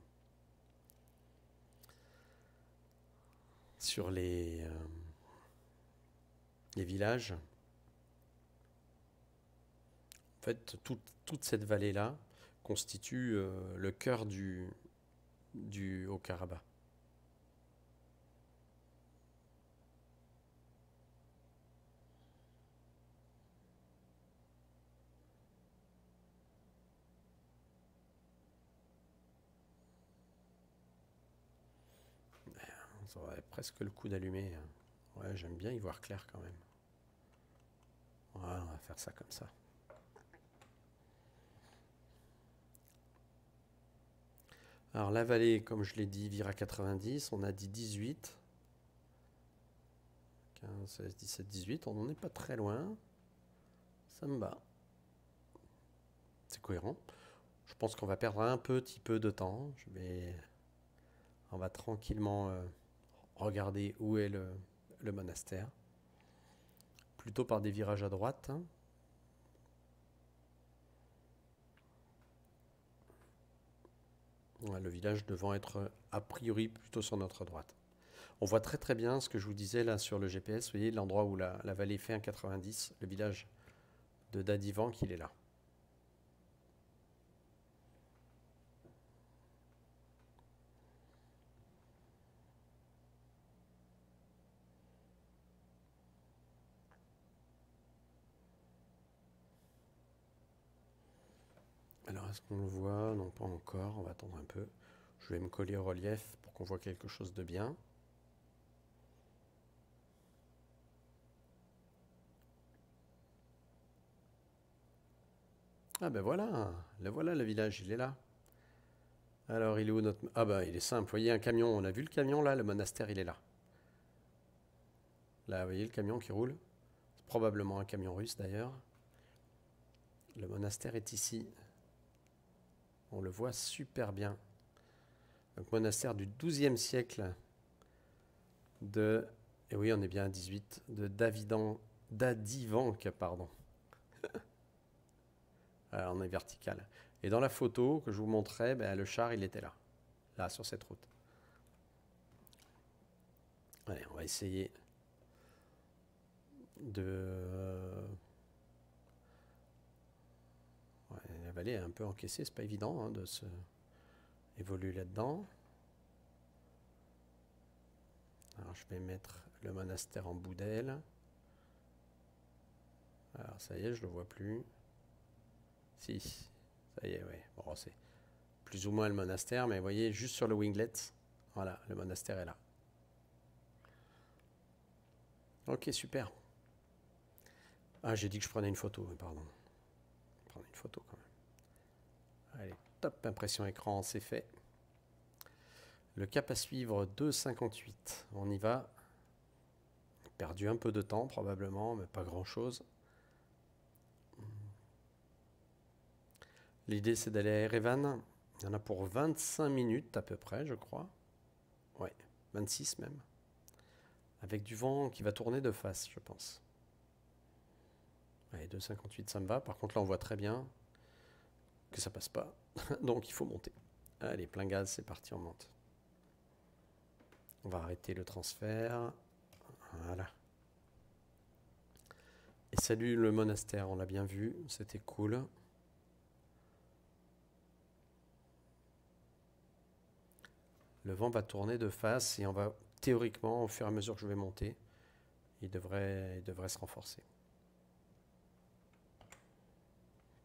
villages. En fait, toute cette vallée-là constitue le cœur du Haut-Karabakh. Ça aurait presque le coup d'allumer. Ouais, j'aime bien y voir clair quand même. Voilà, on va faire ça comme ça. Alors la vallée, comme je l'ai dit, vire à 90. On a dit 18. 15, 16, 17, 18. On n'en est pas très loin. Ça me va. C'est cohérent. Je pense qu'on va perdre un petit peu de temps. On va tranquillement regarder où est le monastère. Plutôt par des virages à droite. Hein. Le village devant être a priori plutôt sur notre droite. On voit très très bien ce que je vous disais là sur le GPS. Vous voyez l'endroit où la vallée fait un 90, le village de Dadivan, qu'il est là. Alors, est-ce qu'on le voit? Non, pas encore. On va attendre un peu. Je vais me coller au relief pour qu'on voit quelque chose de bien. Ah ben voilà, le village, il est là. Alors, il est où notre... Ah ben, il est simple. Vous voyez un camion, on a vu le camion là, le monastère, il est là. Là, vous voyez le camion qui roule. C'est probablement un camion russe d'ailleurs. Le monastère est ici. On le voit super bien. Donc, monastère du XIIe siècle de... Et oui, on est bien à 18. De Dadivank, pardon. Alors, on est vertical. Et dans la photo que je vous montrais, ben, le char, il était là. Là, sur cette route. Allez, on va essayer de... Ouais, la vallée est un peu encaissée, c'est pas évident hein, de se évoluer là-dedans. Alors je vais mettre le monastère en bout d'aile. Alors ça y est, je le vois plus. Si, ça y est, ouais. Bon, c'est plus ou moins le monastère, mais vous voyez, juste sur le winglet, voilà, le monastère est là. Ok, super. Ah, j'ai dit que je prenais une photo, mais pardon. Je prenais une photo quand même. Allez, top, impression écran, c'est fait. Le cap à suivre, 2,58. On y va. Perdu un peu de temps probablement, mais pas grand-chose. L'idée c'est d'aller à Erevan. Il y en a pour 25 minutes à peu près, je crois. Ouais, 26 même. Avec du vent qui va tourner de face, je pense. Allez, 2,58 ça me va. Par contre là on voit très bien que ça passe pas. Donc il faut monter. Allez, plein gaz, c'est parti, on monte. On va arrêter le transfert. Voilà. Et salut le monastère, on l'a bien vu, c'était cool. Le vent va tourner de face et on va théoriquement, au fur et à mesure que je vais monter, il devrait se renforcer.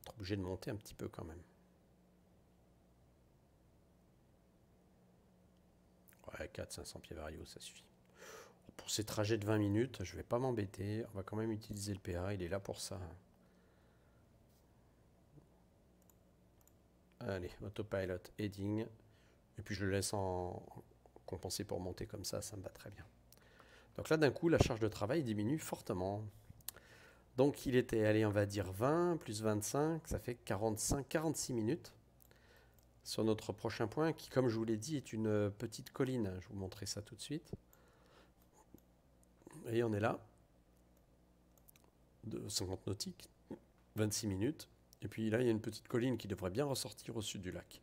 On est obligé de monter un petit peu quand même. Ouais, 400-500 pieds variaux, ça suffit. Pour ces trajets de 20 minutes, je ne vais pas m'embêter. On va quand même utiliser le PA, il est là pour ça. Allez, autopilot, heading. Et puis je le laisse en compenser pour monter comme ça me va très bien. Donc là, d'un coup, la charge de travail diminue fortement. Donc il était, allez, on va dire 20 plus 25, ça fait 45-46 minutes. Sur notre prochain point, qui, comme je vous l'ai dit, est une petite colline. Je vais vous montrer ça tout de suite. Et on est là, de 50 nautiques, 26 minutes. Et puis là, il y a une petite colline qui devrait bien ressortir au sud du lac.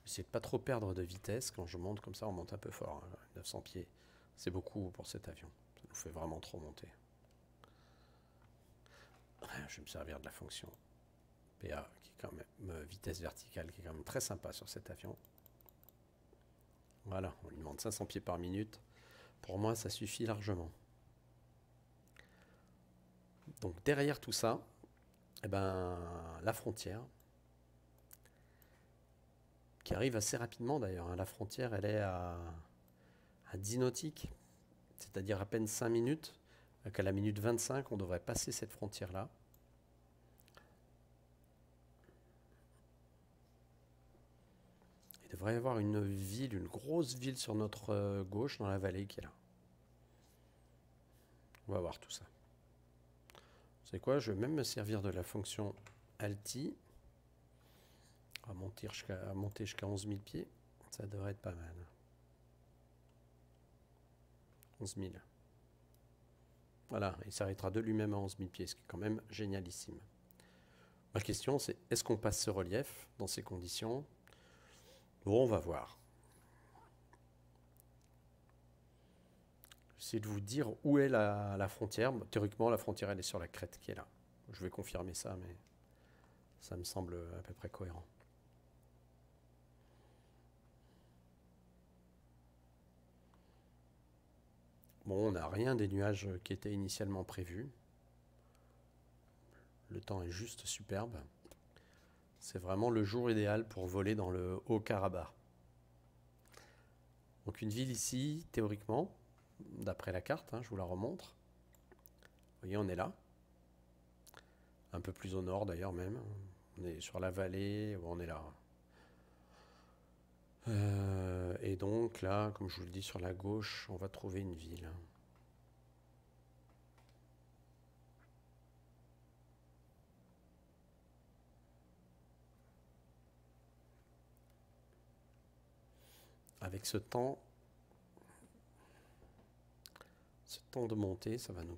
J'essaie de ne pas trop perdre de vitesse. Quand je monte comme ça, on monte un peu fort. 900 pieds, c'est beaucoup pour cet avion. Ça nous fait vraiment trop monter. Je vais me servir de la fonction PA, qui est quand même vitesse verticale, qui est quand même très sympa sur cet avion. Voilà, on lui demande 500 pieds par minute. Pour moi, ça suffit largement. Donc derrière tout ça, eh ben, la frontière, qui arrive assez rapidement d'ailleurs. La frontière, elle est à 10 nautiques, c'est-à-dire à peine 5 minutes. À la minute 25, on devrait passer cette frontière-là. Il devrait y avoir une ville, une grosse ville sur notre gauche, dans la vallée qui est là. On va voir tout ça. Vous savez quoi, je vais même me servir de la fonction Alti. On va monter jusqu'à 11 000 pieds. Ça devrait être pas mal. 11 000. Voilà, il s'arrêtera de lui-même à 11 000 pieds, ce qui est quand même génialissime. Ma question, c'est est-ce qu'on passe ce relief dans ces conditions? Bon, on va voir. J'essaie de vous dire où est la frontière. Théoriquement, la frontière, elle est sur la crête qui est là. Je vais confirmer ça, mais ça me semble à peu près cohérent. Bon, on n'a rien des nuages qui étaient initialement prévus. Le temps est juste superbe. C'est vraiment le jour idéal pour voler dans le Haut-Karabakh. Donc une ville ici, théoriquement, d'après la carte, je vous la remontre. Vous voyez, on est là. Un peu plus au nord d'ailleurs même. On est sur la vallée, on est là. Et donc là, comme je vous le dis, sur la gauche, on va trouver une ville. Avec ce temps de montée, ça va nous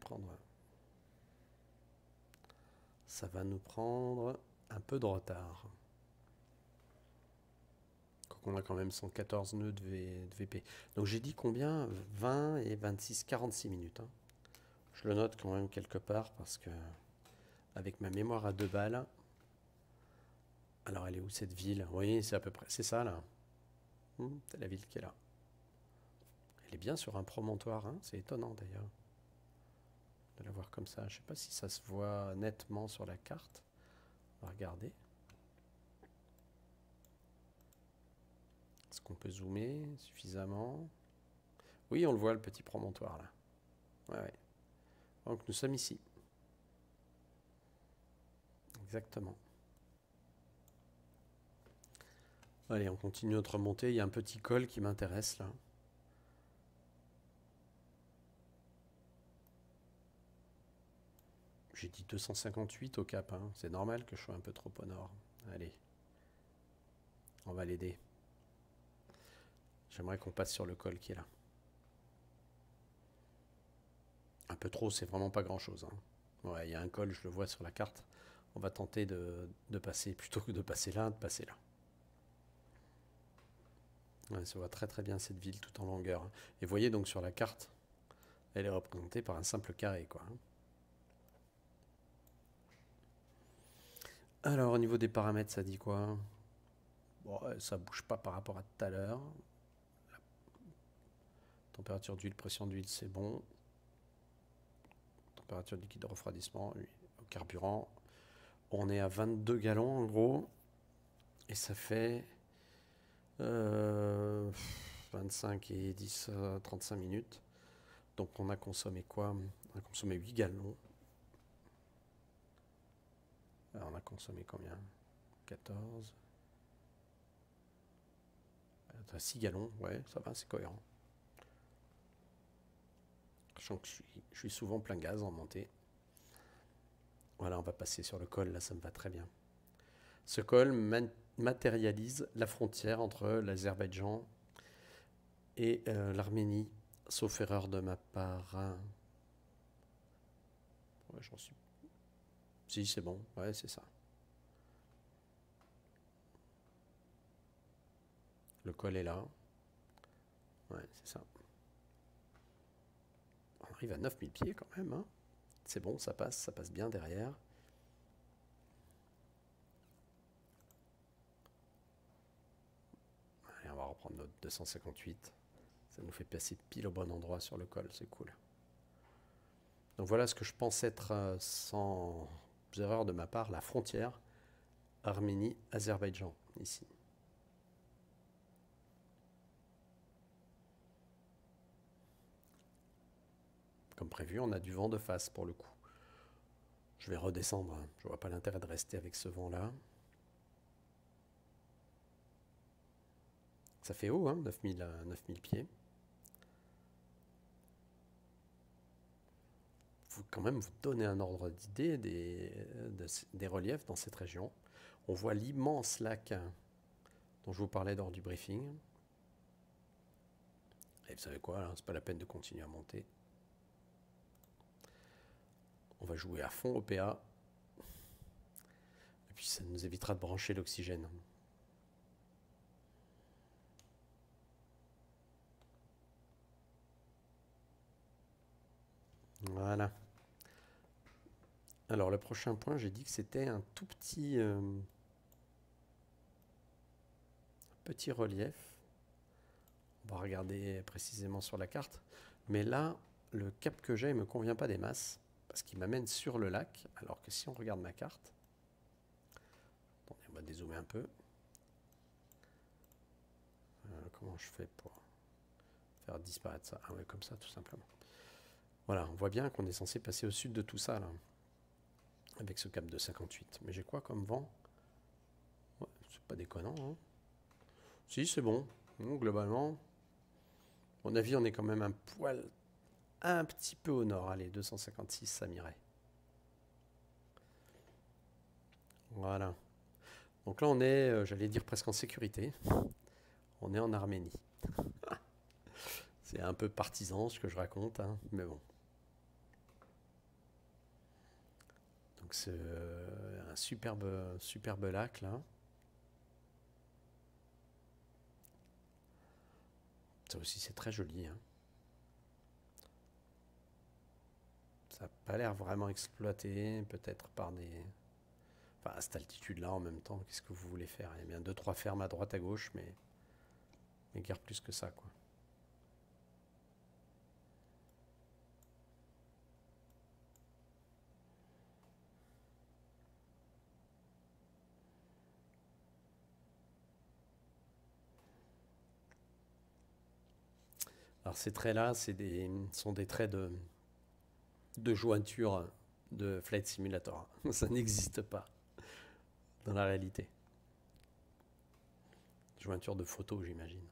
prendre un peu de retard. On a quand même 114 nœuds de VP. Donc j'ai dit combien? 20 et 26, 46 minutes. Je le note quand même quelque part parce que avec ma mémoire à 2 balles. Alors elle est où cette ville? Oui, c'est à peu près. C'est ça là. C'est la ville qui est là. Elle est bien sur un promontoire. C'est étonnant d'ailleurs de la voir comme ça. Je ne sais pas si ça se voit nettement sur la carte. On va regarder. Est-ce qu'on peut zoomer suffisamment? Oui, on le voit, le petit promontoire là. Ouais. Donc nous sommes ici. Exactement. Allez, on continue notre montée. Il y a un petit col qui m'intéresse là. J'ai dit 258 au cap. C'est normal que je sois un peu trop au nord. Allez. On va l'aider. J'aimerais qu'on passe sur le col qui est là. Un peu trop, c'est vraiment pas grand chose. Ouais, il y a un col, je le vois sur la carte. On va tenter de passer, plutôt que de passer là, de passer là. Ouais, ça voit très très bien cette ville tout en longueur. Et vous voyez donc sur la carte, elle est représentée par un simple carré, quoi. Alors au niveau des paramètres, ça dit quoi? Bon, ça bouge pas par rapport à tout à l'heure. Température d'huile, pression d'huile, c'est bon. Température de liquide de refroidissement, oui, au carburant. On est à 22 gallons en gros. Et ça fait 25 et 10, 35 minutes. Donc on a consommé quoi? On a consommé 8 gallons. Alors on a consommé combien? 14. 6 gallons, ouais, ça va, c'est cohérent. Sachant que je suis souvent plein gaz en montée. Voilà, on va passer sur le col, là ça me va très bien. Ce col matérialise la frontière entre l'Azerbaïdjan et l'Arménie, sauf erreur de ma part. Ouais, j'en suis. Si, c'est bon, ouais, c'est ça. Le col est là. Ouais, c'est ça. On arrive à 9000 pieds quand même, hein. C'est bon, ça passe bien derrière. Allez, on va reprendre notre 258. Ça nous fait passer pile au bon endroit sur le col, c'est cool. Donc voilà ce que je pense être, sans erreur de ma part, la frontière Arménie-Azerbaïdjan, ici. Comme prévu, on a du vent de face pour le coup. Je vais redescendre, hein. Je vois pas l'intérêt de rester avec ce vent-là. Ça fait haut, hein, 9000 pieds. Faut quand même vous donner un ordre d'idée des reliefs dans cette région. On voit l'immense lac dont je vous parlais lors du briefing. Et vous savez quoi, c'est pas la peine de continuer à monter. On va jouer à fond au PA. Et puis ça nous évitera de brancher l'oxygène. Voilà. Alors le prochain point, j'ai dit que c'était un tout petit relief. On va regarder précisément sur la carte. Mais là, le cap que j'ai ne me convient pas des masses, parce qu'il m'amène sur le lac, alors que si on regarde ma carte, attendez, on va dézoomer un peu. Comment je fais pour faire disparaître ça? Ah ouais, comme ça, tout simplement. Voilà, on voit bien qu'on est censé passer au sud de tout ça, là, avec ce cap de 58. Mais j'ai quoi comme vent? Ouais, c'est pas déconnant, hein. Si, c'est bon. Donc, globalement, à mon avis, on est quand même un poil, un petit peu au nord. Allez, 256, ça m'irait. Voilà. Donc là, on est, j'allais dire presque en sécurité. On est en Arménie. C'est un peu partisan ce que je raconte, hein, mais bon. Donc c'est un superbe lac là. Ça aussi c'est très joli, hein. Ça n'a pas l'air vraiment exploité, peut-être par des... Enfin, à cette altitude-là, en même temps, qu'est-ce que vous voulez faire? Il y a bien 2-3 fermes à droite à gauche, mais guère plus que ça, quoi. Alors ces traits-là, sont des traits de jointure de Flight Simulator. Ça n'existe pas dans la réalité. Jointure de photo, j'imagine.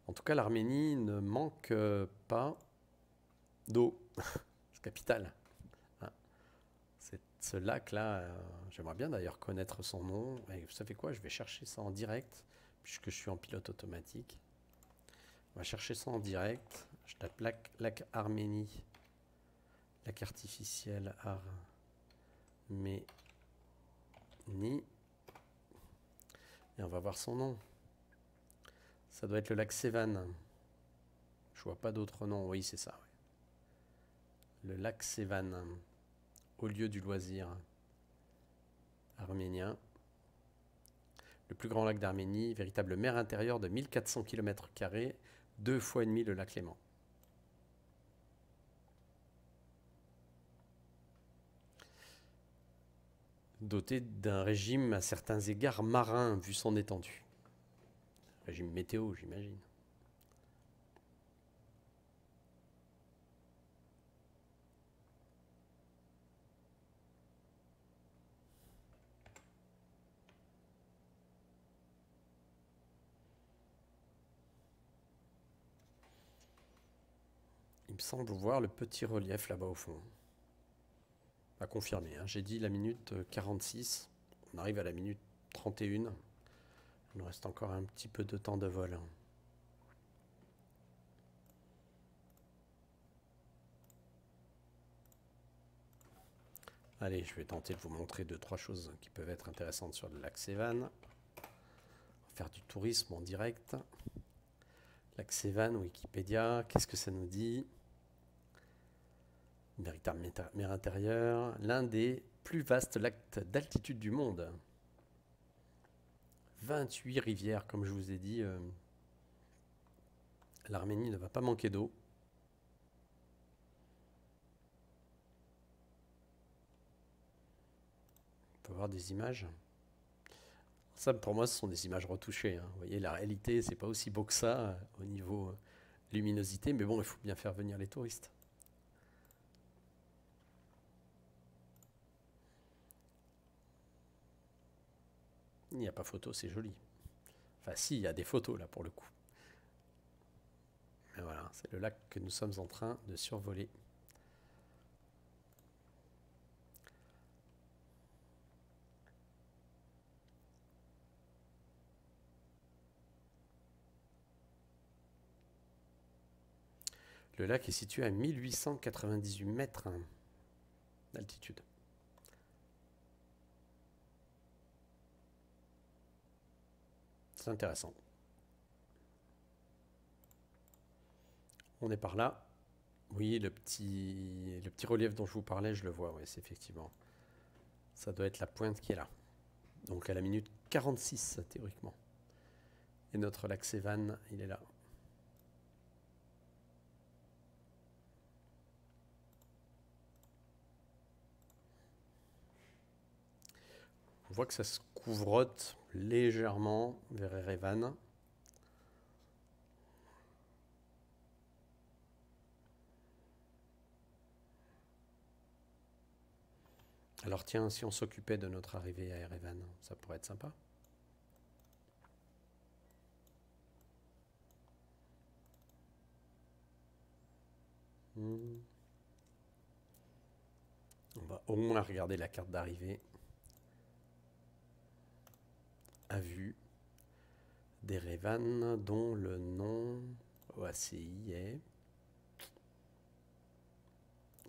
En tout cas, l'Arménie ne manque pas d'eau. C'est capital. Hein. Ce lac-là, j'aimerais bien d'ailleurs connaître son nom. Et vous savez quoi? Je vais chercher ça en direct, puisque je suis en pilote automatique. On va chercher ça en direct. Je tape lac Arménie. Lac artificiel Arménie. Et on va voir son nom. Ça doit être le lac Sevan. Je vois pas d'autre nom. Oui, c'est ça. Oui. Le lac Sevan, au lieu du loisir arménien. Le plus grand lac d'Arménie, véritable mer intérieure de 1400 km², 2 fois et demi le lac Léman. Doté d'un régime à certains égards marin, vu son étendue. Régime météo, j'imagine. Il me semble voir le petit relief là-bas au fond. À confirmer, hein. J'ai dit la minute 46. On arrive à la minute 31. Il nous reste encore un petit peu de temps de vol. Allez, je vais tenter de vous montrer 2-3 choses qui peuvent être intéressantes sur le lac Sevan. On va faire du tourisme en direct. Lac Sevan, Wikipédia, qu'est-ce que ça nous dit? Une véritable mer intérieure, l'un des plus vastes lacs d'altitude du monde. 28 rivières, comme je vous ai dit. L'Arménie ne va pas manquer d'eau. On peut voir des images. Ça, pour moi, ce sont des images retouchées, hein. Vous voyez, la réalité, c'est pas aussi beau que ça au niveau luminosité, mais bon, il faut bien faire venir les touristes. Il n'y a pas photo, c'est joli. Enfin, si, il y a des photos là pour le coup. Mais voilà, c'est le lac que nous sommes en train de survoler. Le lac est situé à 1898 mètres d'altitude. C'est intéressant. On est par là. Oui, le petit relief dont je vous parlais, je le vois, oui, c'est effectivement. Ça doit être la pointe qui est là. Donc à la minute 46, théoriquement. Et notre lac Sevan, il est là. On voit que ça se couvrotte légèrement vers Erevan. Alors tiens, si on s'occupait de notre arrivée à Erevan, ça pourrait être sympa. On va au moins regarder la carte d'arrivée à vue d'Erevan, dont le nom OACI est...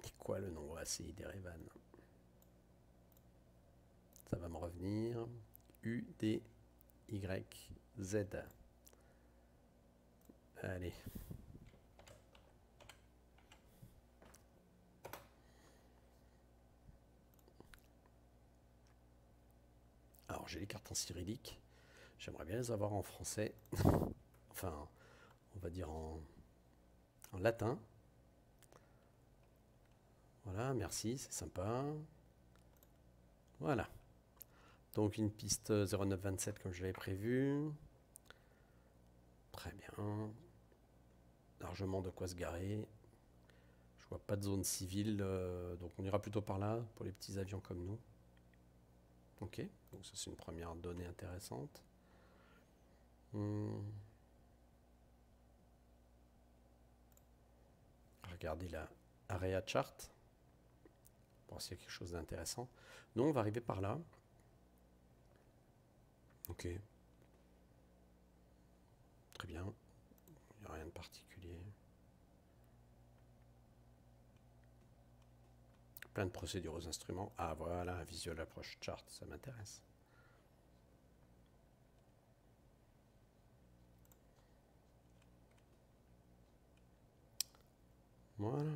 Et quoi le nom OACI d'Erevan? Ça va me revenir. UDYZ. Allez. Alors j'ai les cartes en cyrillique. J'aimerais bien les avoir en français. Enfin, on va dire en latin. Voilà, merci, c'est sympa. Voilà. Donc une piste 0927 comme je l'avais prévu. Très bien. Largement de quoi se garer. Je vois pas de zone civile, donc on ira plutôt par là pour les petits avions comme nous. Ok, donc ça c'est une première donnée intéressante. Regardez la area chart. Voir s'il y a quelque chose d'intéressant. Nous on va arriver par là. Ok. Très bien. Il n'y a rien de particulier. Plein de procédures aux instruments. Ah voilà, Visual Approach Chart, ça m'intéresse. Voilà.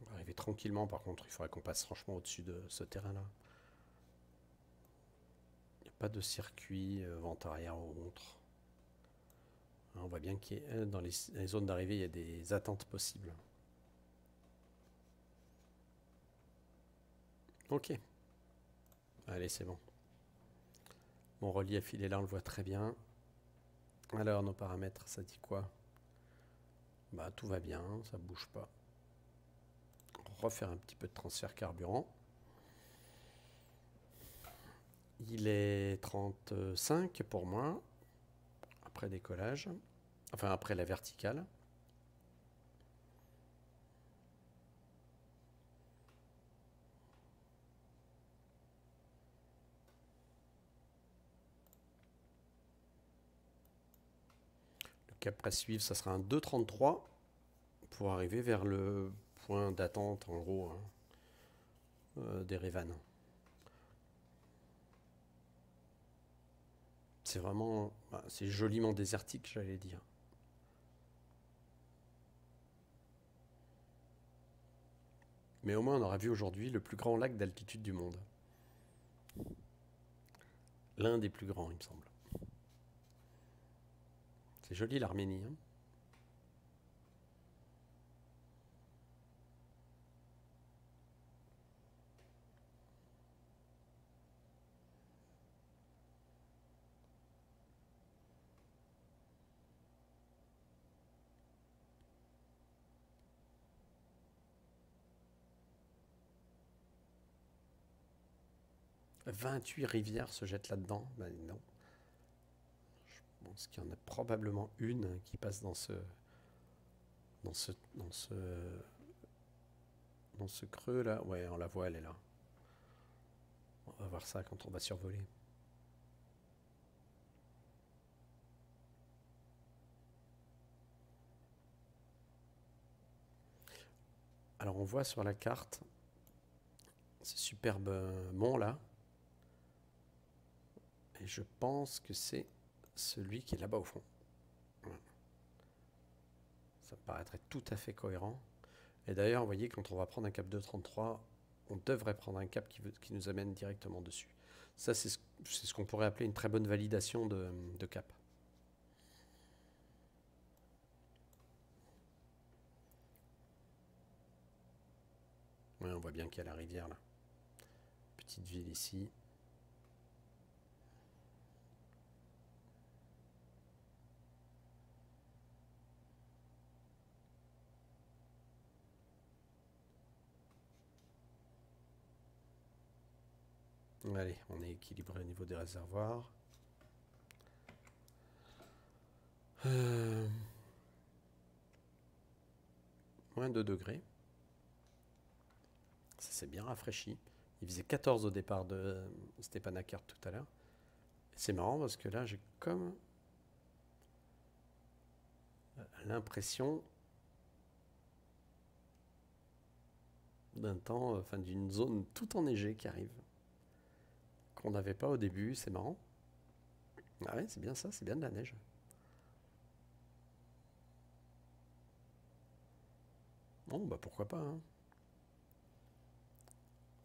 On va arriver tranquillement, par contre, il faudrait qu'on passe franchement au-dessus de ce terrain-là. Il n'y a pas de circuit vent arrière ou autre. On voit bien que dans les zones d'arrivée, il y a des attentes possibles. Ok. Allez, c'est bon. Mon relief, il est là, on le voit très bien. Alors, nos paramètres, ça dit quoi? Bah, tout va bien, ça bouge pas. Refaire un petit peu de transfert carburant. Il est 35 pour moi, après décollage, enfin après la verticale. Le cap à suivre, ça sera un 2,33 pour arriver vers le point d'attente en gros d'Erevan. C'est vraiment, c'est joliment désertique, j'allais dire. Mais au moins, on aura vu aujourd'hui le plus grand lac d'altitude du monde. L'un des plus grands, il me semble. C'est joli l'Arménie. Hein. « 28 rivières se jettent là-dedans. » Ben non. Je pense qu'il y en a probablement une qui passe dans ce creux là. Ouais, on la voit, elle est là. On va voir ça quand on va survoler. Alors on voit sur la carte ce superbe mont là. Et je pense que c'est celui qui est là-bas au fond. Voilà. Ça me paraîtrait tout à fait cohérent. Et d'ailleurs, vous voyez, quand on va prendre un cap 2,33, on devrait prendre un cap qui nous amène directement dessus. Ça, c'est ce qu'on pourrait appeler une très bonne validation de cap. Ouais, on voit bien qu'il y a la rivière là. Petite ville ici. Allez, on est équilibré au niveau des réservoirs. Moins 2 degrés. Ça s'est bien rafraîchi. Il faisait 14 au départ de Stepanakert tout à l'heure. C'est marrant parce que là, j'ai comme l'impression d'un temps, enfin d'une zone tout enneigée qui arrive, qu'on n'avait pas au début. C'est marrant. Ah ouais, c'est bien ça, c'est bien de la neige. Bon, bah pourquoi pas. Hein.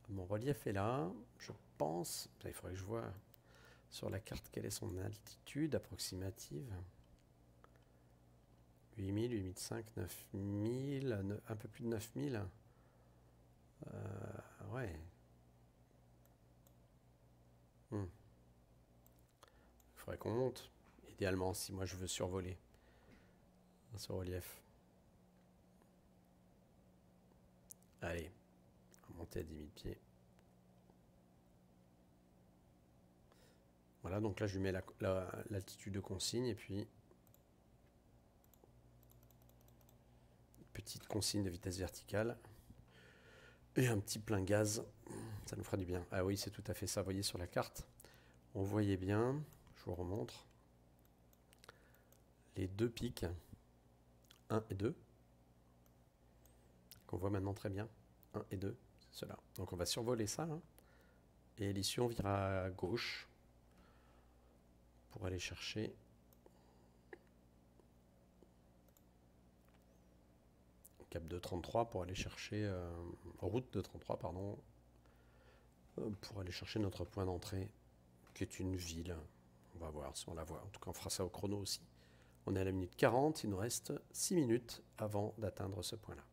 Mon relief est là. Je pense. Il faudrait que je vois sur la carte quelle est son altitude approximative. 8000, 8005, 9000, un peu plus de 9000. Ouais. Il faudrait qu'on monte. Idéalement, si moi je veux survoler ce relief. Allez, on va monter à 10 000 pieds. Voilà, donc là je lui mets l'altitude de consigne et puis petite consigne de vitesse verticale et un petit plein gaz, ça nous fera du bien. Ah oui, c'est tout à fait ça, vous voyez sur la carte, on voyait bien, je vous remontre, les deux pics, 1 et 2, qu'on voit maintenant très bien, 1 et 2, c'est cela. Donc on va survoler ça, hein, et à l'issue on vira à gauche, pour aller chercher cap de 33 pour aller chercher, route de 33, pardon, pour aller chercher notre point d'entrée, qui est une ville. On va voir si on la voit. En tout cas, on fera ça au chrono aussi. On est à la minute 40, il nous reste 6 minutes avant d'atteindre ce point-là.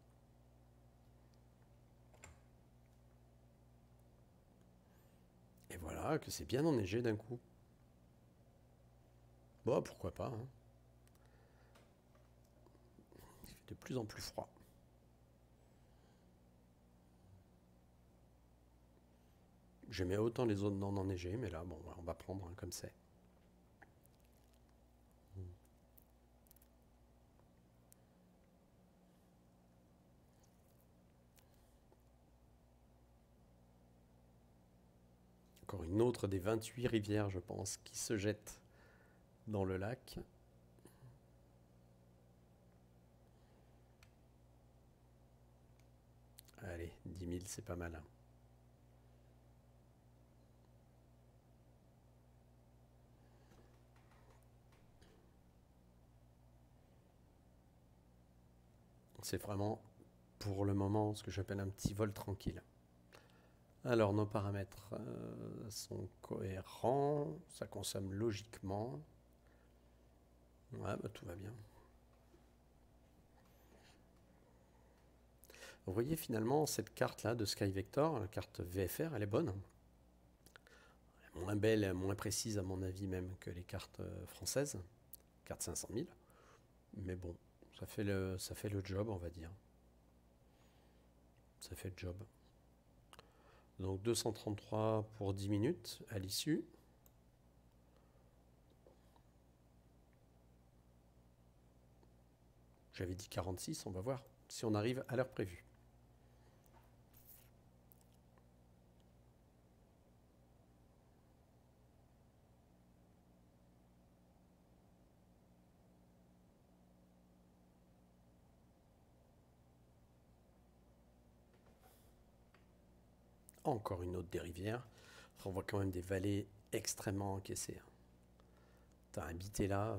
Et voilà, que c'est bien enneigé d'un coup. Bon, pourquoi pas, hein. Il fait de plus en plus froid. J'aimais autant les zones non enneigées, mais là, bon, on va prendre hein, comme c'est. Encore une autre des 28 rivières, je pense, qui se jettent dans le lac. Allez, 10 000, c'est pas mal. C'est vraiment, pour le moment, ce que j'appelle un petit vol tranquille. Alors, nos paramètres sont cohérents, ça consomme logiquement. Ouais, bah, tout va bien. Vous voyez finalement cette carte-là de SkyVector, la carte VFR, elle est bonne. Elle est moins belle, moins précise à mon avis même que les cartes françaises, carte 500 000. Mais bon, ça fait le job, on va dire. Ça fait le job. Donc 233 pour 10 minutes à l'issue. J'avais dit 46, on va voir si on arrive à l'heure prévue. Encore une autre des rivières. On voit quand même des vallées extrêmement encaissées. T'as habité là,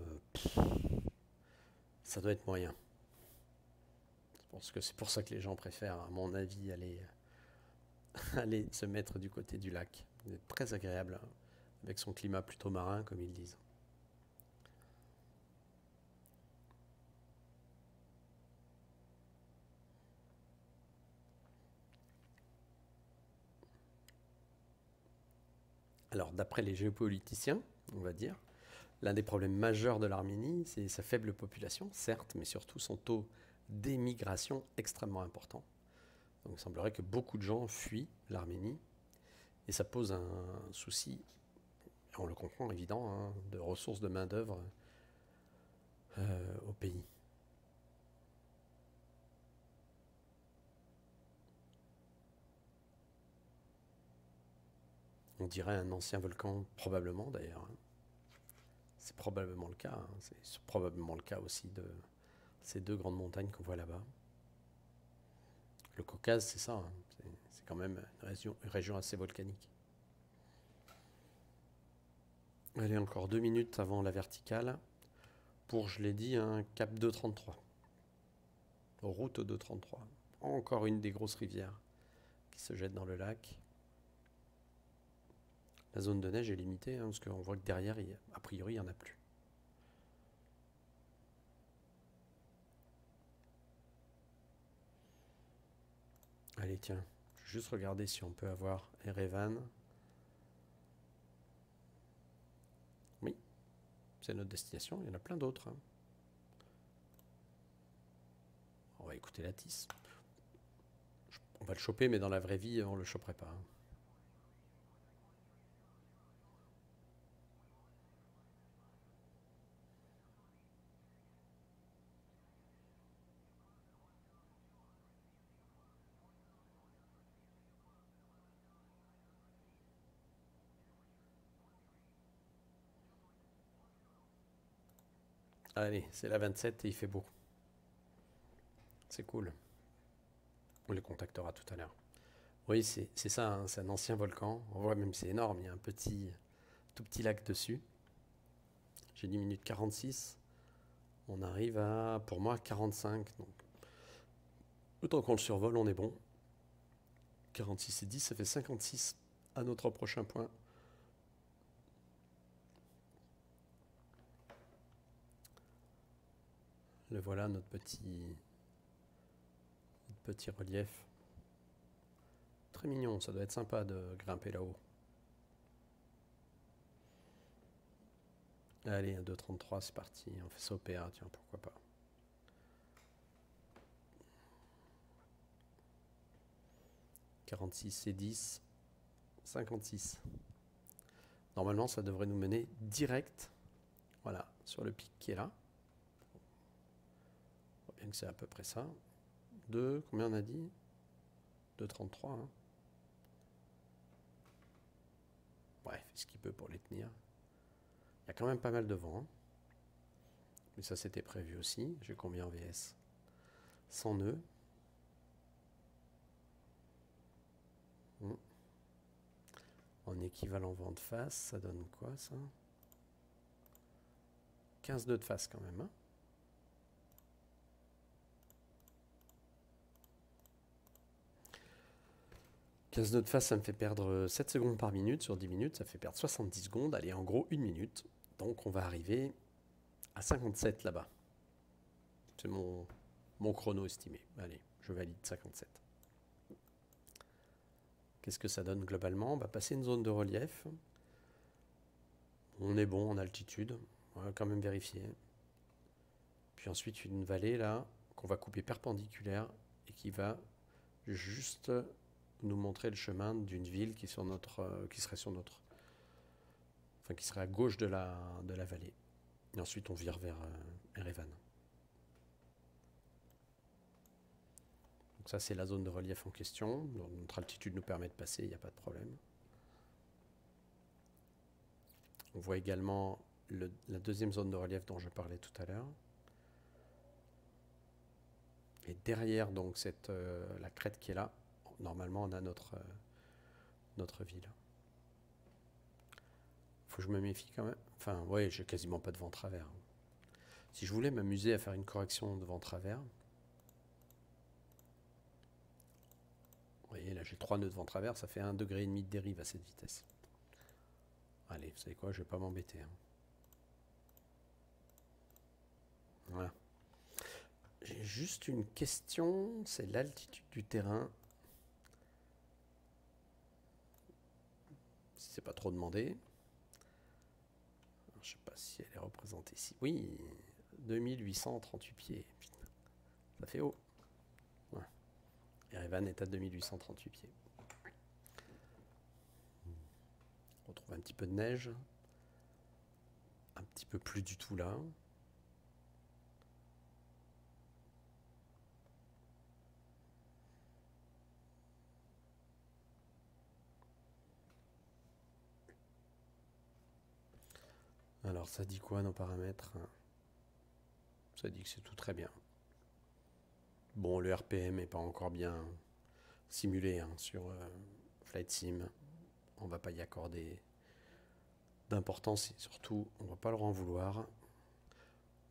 ça doit être moyen. Je pense que c'est pour ça que les gens préfèrent, à mon avis, aller se mettre du côté du lac. C'est très agréable, avec son climat plutôt marin, comme ils disent. Alors, d'après les géopoliticiens, on va dire, l'un des problèmes majeurs de l'Arménie, c'est sa faible population, certes, mais surtout son taux d'émigration extrêmement important. Donc, il semblerait que beaucoup de gens fuient l'Arménie, et ça pose un souci, on le comprend évident, hein, de ressources de main-d'œuvre au pays. On dirait un ancien volcan, probablement d'ailleurs. C'est probablement le cas. Hein. C'est probablement le cas aussi de ces deux grandes montagnes qu'on voit là-bas. Le Caucase, c'est ça. Hein. C'est quand même une région assez volcanique. Allez, encore 2 minutes avant la verticale. Pour, je l'ai dit, un cap 233. Route 233. Encore une des grosses rivières qui se jette dans le lac. La zone de neige est limitée, hein, parce qu'on voit que derrière, a priori, il n'y en a plus. Allez, tiens, je vais juste regarder si on peut avoir Erevan. Oui, c'est notre destination, il y en a plein d'autres. Hein. On va écouter la tisse. On va le choper, mais dans la vraie vie, on ne le choperait pas. Hein. Allez, c'est la 27 et il fait beau. C'est cool. On les contactera tout à l'heure. Oui, c'est ça, hein, c'est un ancien volcan. On voit même, c'est énorme, il y a un tout petit lac dessus. J'ai dit minute 46. On arrive à, pour moi, 45. Donc, Autant qu'on le survole, on est bon. 46 et 10, ça fait 56 à notre prochain point. Le voilà, notre petit relief. Très mignon, ça doit être sympa de grimper là-haut. Allez, 2,33, c'est parti. On fait ça au PA, tiens, pourquoi pas. « 46 et 10, 56. Normalement, ça devrait nous mener direct, voilà, sur le pic qui est là. Bien que c'est à peu près ça. Combien on a dit 2,33. Hein. Bref, ce qu'il peut pour les tenir. Il y a quand même pas mal de vent. Hein. Mais ça, c'était prévu aussi. J'ai combien en VS 100 nœuds. En équivalent vent de face, ça donne quoi ça 15 nœuds de face quand même. Hein. « 15 nœuds de face, ça me fait perdre 7 secondes par minute. Sur 10 minutes, ça fait perdre 70 secondes. Allez, en gros, 1 minute. Donc, on va arriver à 57 là-bas. C'est mon chrono estimé. Allez, je valide 57. Qu'est-ce que ça donne globalement ? On va passer une zone de relief. On est bon en altitude. On va quand même vérifier. Puis ensuite, une vallée là, qu'on va couper perpendiculaire et qui va juste nous montrer le chemin d'une ville qui serait qui serait à gauche de la vallée. Et ensuite, on vire vers Erevan. Donc ça, c'est la zone de relief en question. Donc, notre altitude nous permet de passer, il n'y a pas de problème. On voit également la deuxième zone de relief dont je parlais tout à l'heure. Et derrière donc la crête qui est là, normalement on a notre ville. Faut que je me méfie quand même. Enfin, ouais, j'ai quasiment pas de vent travers. Si je voulais m'amuser à faire une correction de vent travers, vous voyez, là j'ai 3 nœuds de vent travers, ça fait 1,5 degré de dérive à cette vitesse. Allez, vous savez quoi, je vais pas m'embêter. Hein. Voilà. J'ai juste une question, c'est l'altitude du terrain. Si c'est pas trop demandé. Je sais pas si elle est représentée ici. Oui, 2838 pieds. Putain, ça fait haut. Ouais. Erevan est à 2838 pieds. On retrouve un petit peu de neige. Un petit peu plus du tout là. Alors ça dit quoi nos paramètres? Ça dit que c'est tout très bien. Bon, le RPM n'est pas encore bien simulé hein, sur Flight Sim. On ne va pas y accorder d'importance et surtout on ne va pas leur en vouloir.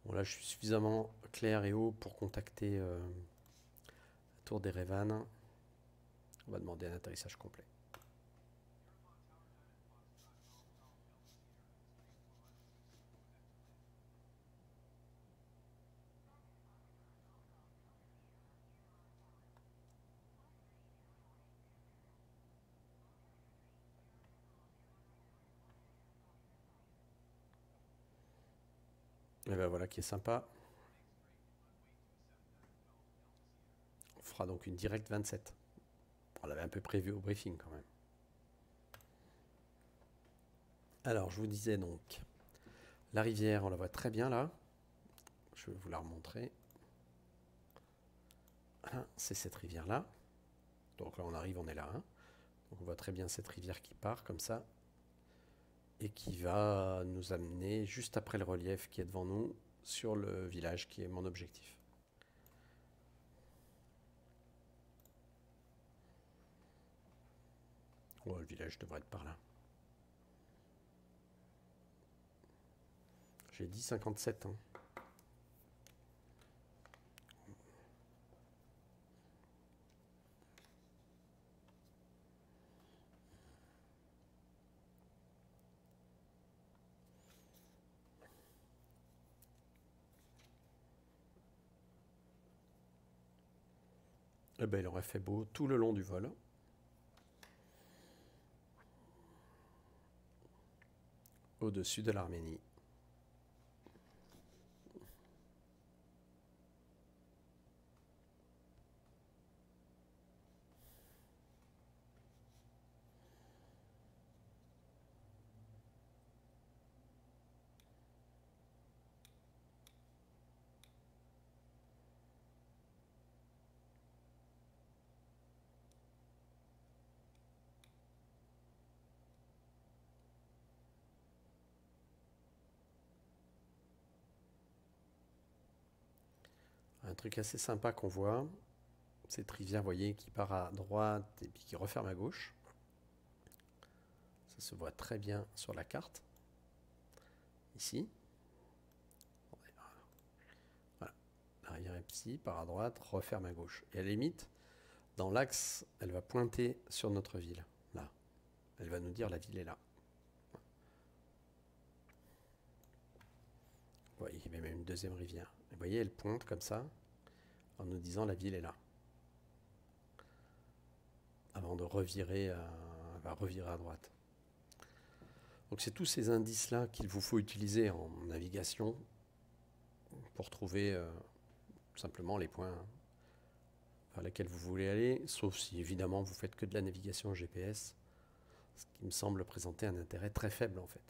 Bon là je suis suffisamment clair et haut pour contacter la tour d'Erevan. On va demander un atterrissage complet. Et ben voilà qui est sympa. On fera donc une direct 27. On l'avait un peu prévu au briefing quand même. Alors je vous disais donc, la rivière on la voit très bien là. Je vais vous la remontrer. C'est cette rivière là. Donc là on arrive, on est là. Hein. Donc on voit très bien cette rivière qui part comme ça. Et qui va nous amener juste après le relief qui est devant nous sur le village qui est mon objectif. Oh, le village devrait être par là. J'ai dit 57 ans. Eh ben, il aurait fait beau tout le long du vol. Au-dessus de l'Arménie. Un truc assez sympa qu'on voit, cette rivière, vous voyez, qui part à droite et puis qui referme à gauche. Ça se voit très bien sur la carte. Ici. Voilà. La rivière Epsi part à droite, referme à gauche. Et à la limite, dans l'axe, elle va pointer sur notre ville. Là. Elle va nous dire la ville est là. Vous voyez, il y avait même une deuxième rivière. Et vous voyez, elle pointe comme ça, en nous disant la ville est là. Avant de revirer, elle va revirer à droite. Donc c'est tous ces indices-là qu'il vous faut utiliser en navigation pour trouver simplement les points vers lesquels vous voulez aller, sauf si évidemment vous faites que de la navigation GPS, ce qui me semble présenter un intérêt très faible en fait.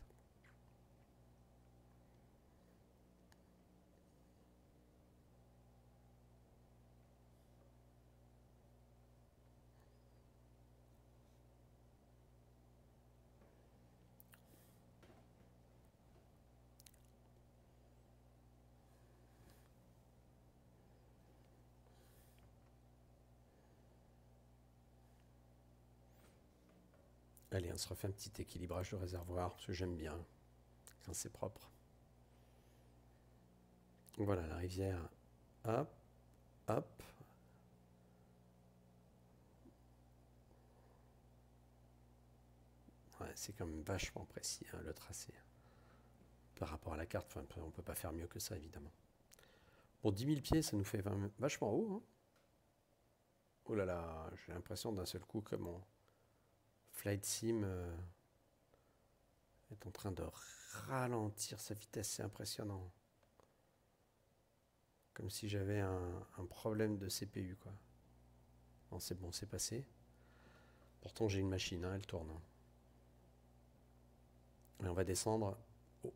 Allez, on se refait un petit équilibrage de réservoir, parce que j'aime bien quand c'est propre. Voilà, la rivière, hop, hop. Ouais, c'est quand même vachement précis, hein, le tracé. Par rapport à la carte, enfin, on ne peut pas faire mieux que ça, évidemment. Bon, 10 000 pieds, ça nous fait vachement haut. Hein. Oh là là, j'ai l'impression d'un seul coup que mon Flight Sim est en train de ralentir sa vitesse, c'est impressionnant. Comme si j'avais un problème de CPU, quoi. Non, c'est bon, c'est passé. Pourtant, j'ai une machine, hein, elle tourne. Hein. Et on va descendre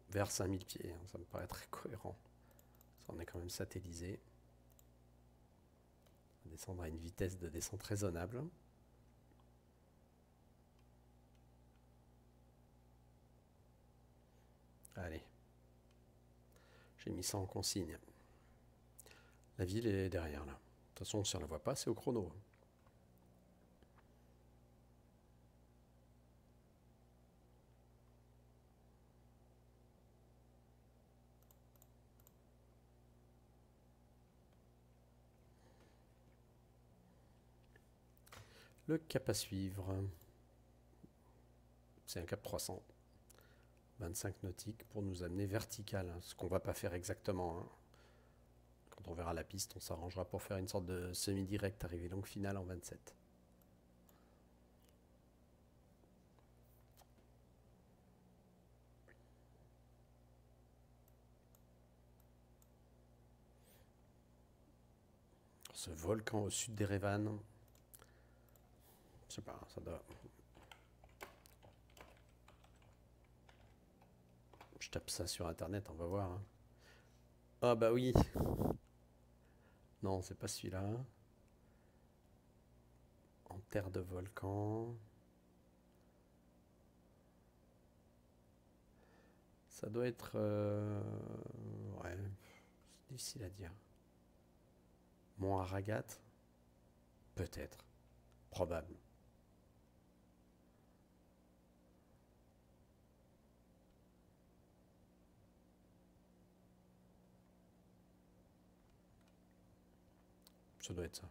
vers 5000 pieds. Hein, ça me paraît très cohérent. On est quand même satellisé. On va descendre à une vitesse de descente raisonnable. Allez. J'ai mis ça en consigne. La ville est derrière, là. De toute façon, si on ne la voit pas, c'est au chrono. Le cap à suivre, c'est un cap 300, 25 nautiques pour nous amener vertical, hein, ce qu'on ne va pas faire exactement. Hein. Quand on verra la piste, on s'arrangera pour faire une sorte de semi-direct, arrivée longue finale en 27. Ce volcan au sud d'Erevan, je sais pas, ça doit... Je tape ça sur internet, on va voir. Hein. Ah bah oui. Non, c'est pas celui-là. En terre de volcan. Ça doit être... ouais, c'est difficile à dire. Mont Aragat. Peut-être. Probable. Ça doit être ça.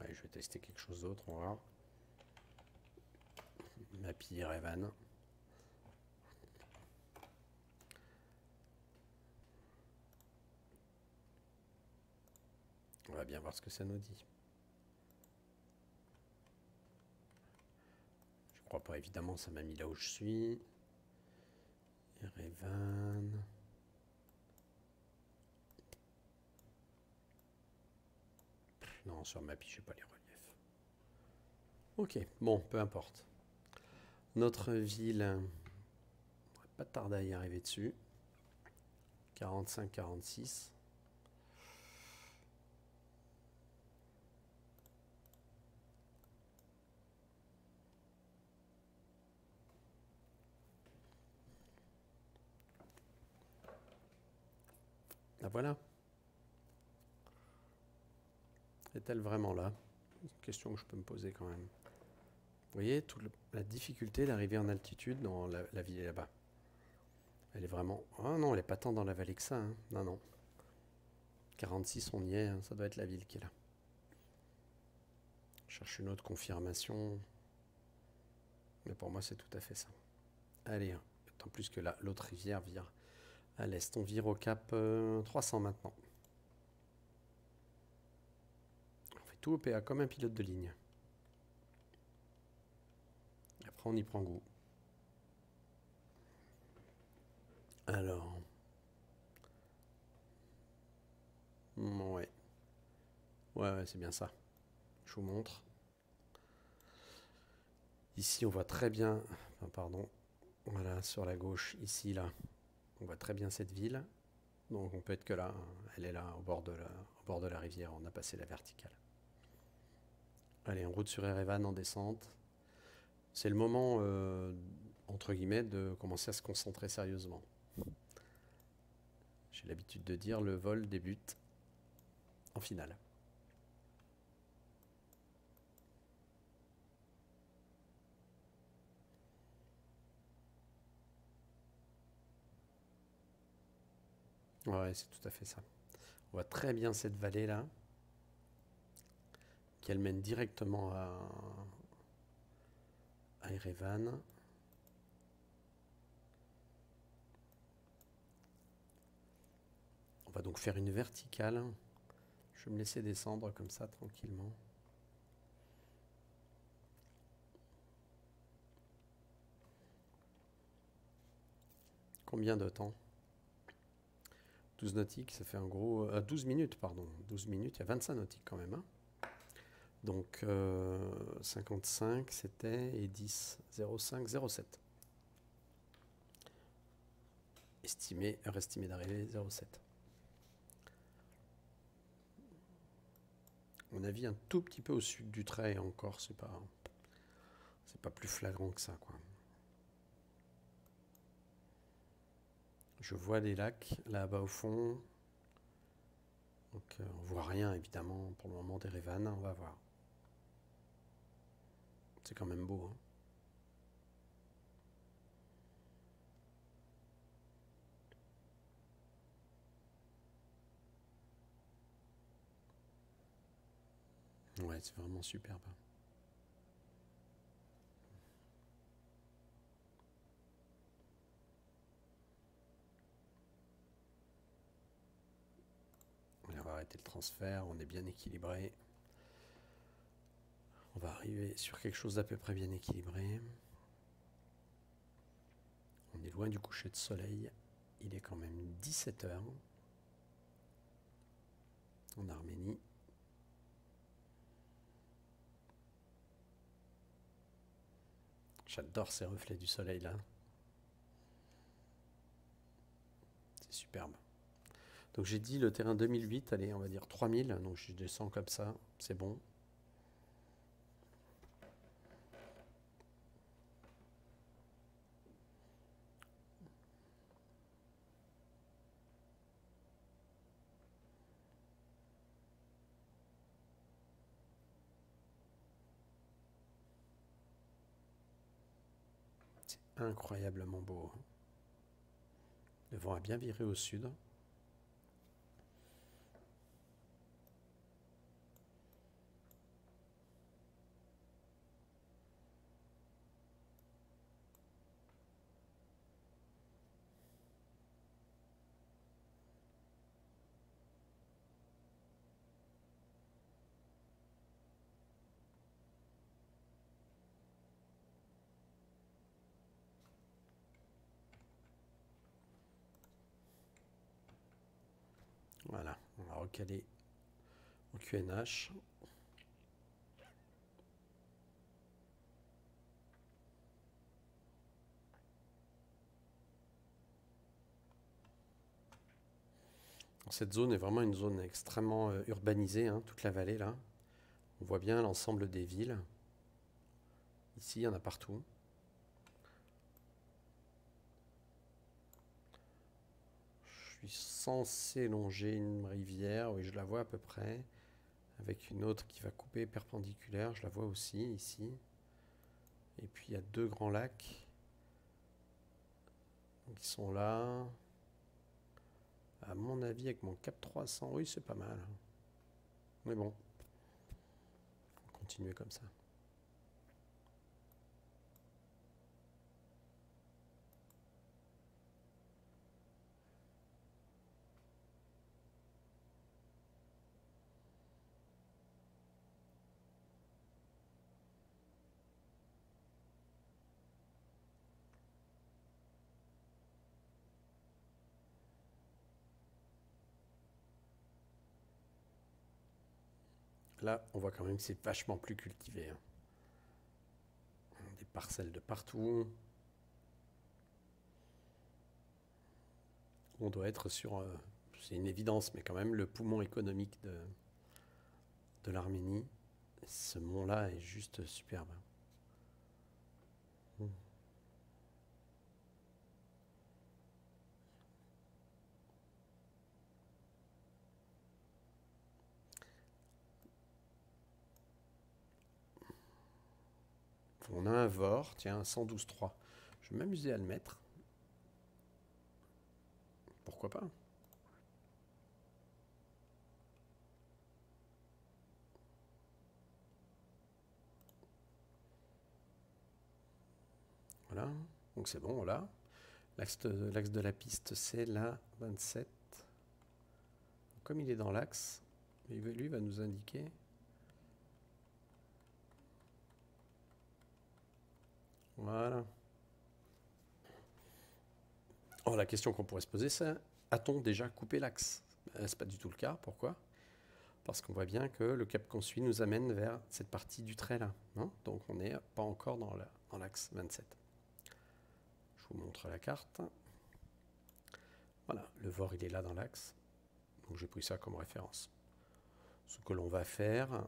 Allez, je vais tester quelque chose d'autre, on va voir. Mappy Erevan. va bien voir ce que ça nous dit. Je crois pas, évidemment, ça m'a mis là où je suis. Erevan. Non, sur ma fiche, j'ai pas les reliefs. Ok, bon, peu importe. Notre ville, on va pas tarder à y arriver dessus. 45-46. La voilà. Est-elle vraiment là? C'est une question que je peux me poser quand même. Vous voyez toute la difficulté d'arriver en altitude dans la ville là-bas. Elle est vraiment... Ah non, elle n'est pas tant dans la vallée que ça. Hein. Non, non. 46, on y est. Hein. Ça doit être la ville qui est là. Je cherche une autre confirmation. Mais pour moi, c'est tout à fait ça. Allez, d'autant plus que là, l'autre rivière vire à l'est. On vire au cap 300 maintenant. On fait tout au PA comme un pilote de ligne. Et après, on y prend goût. Alors... Ouais. Ouais, c'est bien ça. Je vous montre. Ici, on voit très bien... Enfin, pardon. Voilà, sur la gauche, ici, là. On voit très bien cette ville. Donc, on peut être que là. Elle est là, au bord de la rivière. On a passé la verticale. Allez, en route sur Erevan, en descente. C'est le moment, entre guillemets, de commencer à se concentrer sérieusement. J'ai l'habitude de dire, le vol débute en finale. Ouais, c'est tout à fait ça. On voit très bien cette vallée-là, qui elle mène directement à Erevan. On va donc faire une verticale. Je vais me laisser descendre comme ça, tranquillement. Combien de temps? 12 nautiques, ça fait un gros... 12 minutes, pardon. 12 minutes, il y a 25 nautiques quand même. Hein. Donc, 55, c'était... Et 10, 0,5, 0,7. Heure estimée d'arrivée, 0,7. À mon avis, un tout petit peu au sud du trait, encore, c'est pas plus flagrant que ça, quoi. Je vois des lacs là-bas au fond. Donc on voit rien évidemment pour le moment d'Erevan, on va voir. C'est quand même beau. Hein. Ouais, c'est vraiment superbe. Allez, on va arrêter le transfert, on est bien équilibré. On va arriver sur quelque chose d'à peu près bien équilibré. On est loin du coucher de soleil. Il est quand même 17h en Arménie. J'adore ces reflets du soleil là. C'est superbe. Donc j'ai dit le terrain 2008, allez, on va dire 3000. Donc je descends comme ça, c'est bon. C'est incroyablement beau. Le vent a bien viré au sud. recaler au QNH. Cette zone est vraiment une zone extrêmement urbanisée, hein, toute la vallée là. On voit bien l'ensemble des villes. Ici, il y en a partout. Je suis censé longer une rivière, oui, je la vois à peu près, avec une autre qui va couper perpendiculaire, je la vois aussi ici. Et puis il y a deux grands lacs qui sont là. À mon avis, avec mon cap 300, oui, c'est pas mal. Mais bon, on va continuer comme ça. Là, on voit quand même que c'est vachement plus cultivé, hein. Des parcelles de partout. On doit être sur, c'est une évidence, mais quand même le poumon économique de l'Arménie. Ce mont-là est juste superbe. On a un VOR, tiens, un 112.3. Je vais m'amuser à le mettre. Pourquoi pas? Voilà, donc c'est bon, voilà. L'axe de la piste, c'est la 27. Comme il est dans l'axe, lui va nous indiquer. Voilà. Alors la question qu'on pourrait se poser, c'est a-t-on déjà coupé l'axe? C'est pas du tout le cas. Pourquoi? Parce qu'on voit bien que le cap qu'on suit nous amène vers cette partie du trait là, hein. Donc on n'est pas encore dans l'axe 27. Je vous montre la carte. Voilà, le VOR il est là dans l'axe. Donc j'ai pris ça comme référence. Ce que l'on va faire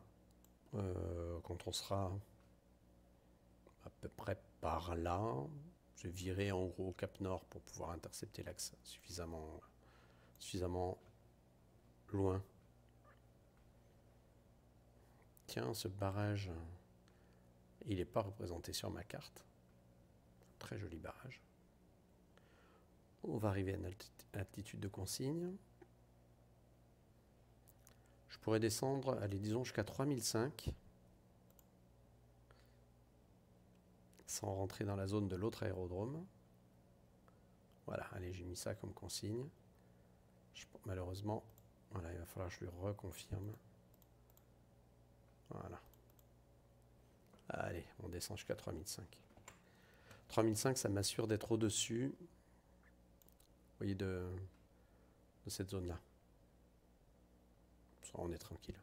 quand on sera à peu près par là, je vais virer en gros au cap nord pour pouvoir intercepter l'axe suffisamment loin. Tiens, ce barrage, il n'est pas représenté sur ma carte. Très joli barrage. On va arriver à une altitude de consigne. Je pourrais descendre, allez, disons jusqu'à 3005, sans rentrer dans la zone de l'autre aérodrome. Voilà, allez, j'ai mis ça comme consigne. Malheureusement, voilà, il va falloir que je lui reconfirme. Voilà. Allez, on descend jusqu'à 3005. 3005, ça m'assure d'être au-dessus, vous voyez, de cette zone-là. On est tranquille.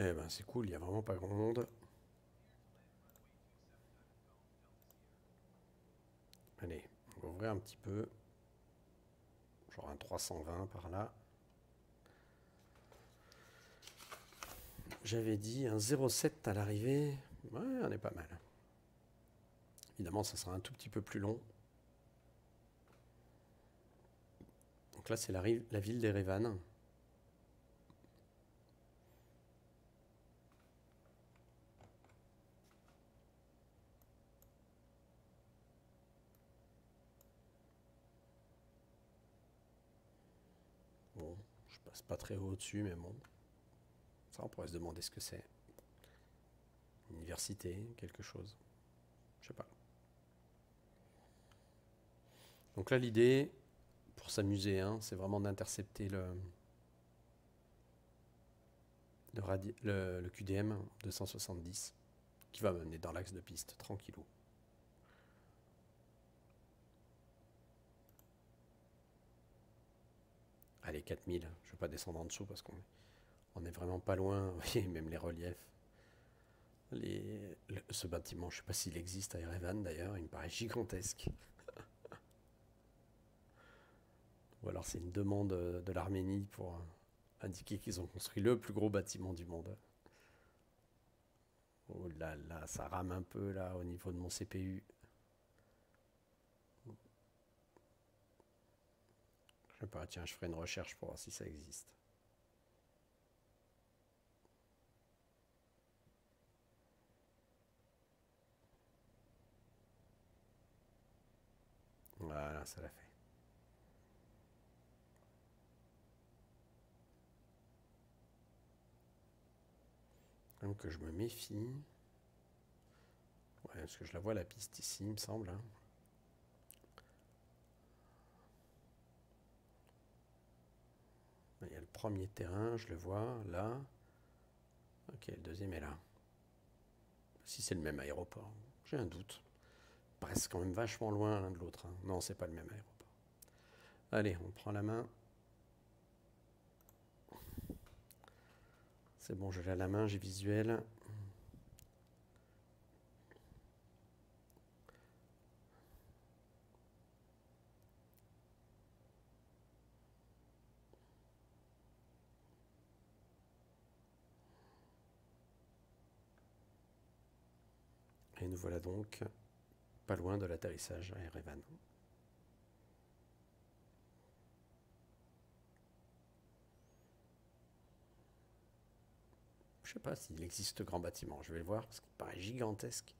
Eh ben c'est cool, il n'y a vraiment pas grand monde. Allez, on va ouvrir un petit peu. Genre un 320 par là. J'avais dit un 0,7 à l'arrivée. Ouais, on est pas mal. Évidemment, ça sera un tout petit peu plus long. Donc là, c'est la ville d'Erevan. passe pas très haut au-dessus, mais bon. Ça, on pourrait se demander ce que c'est. Université, quelque chose. Je sais pas. Donc là, l'idée, pour s'amuser, hein, c'est vraiment d'intercepter le QDM 270 qui va mener dans l'axe de piste, tranquillou. Allez, 4000, je ne vais pas descendre en dessous parce qu'on est vraiment pas loin. Vous voyez, même les reliefs. Ce bâtiment, je ne sais pas s'il existe à Erevan d'ailleurs, il me paraît gigantesque. Ou alors c'est une demande de l'Arménie pour indiquer qu'ils ont construit le plus gros bâtiment du monde. Oh là là, ça rame un peu là au niveau de mon CPU. Je sais pas, tiens, je ferai une recherche pour voir si ça existe. Voilà, ça l'a fait. Donc je me méfie. Ouais, parce que je la vois la piste ici, il me semble. Hein. Il y a le premier terrain, je le vois là. Ok, le deuxième est là. Si c'est le même aéroport, j'ai un doute. Ils paraissent quand même vachement loin l'un de l'autre. Hein. Non, c'est pas le même aéroport. Allez, on prend la main. C'est bon, je l'ai à la main, j'ai visuel. Et nous voilà donc pas loin de l'atterrissage à Erevan. Je sais pas s'il existe ce grand bâtiment, je vais le voir parce qu'il paraît gigantesque.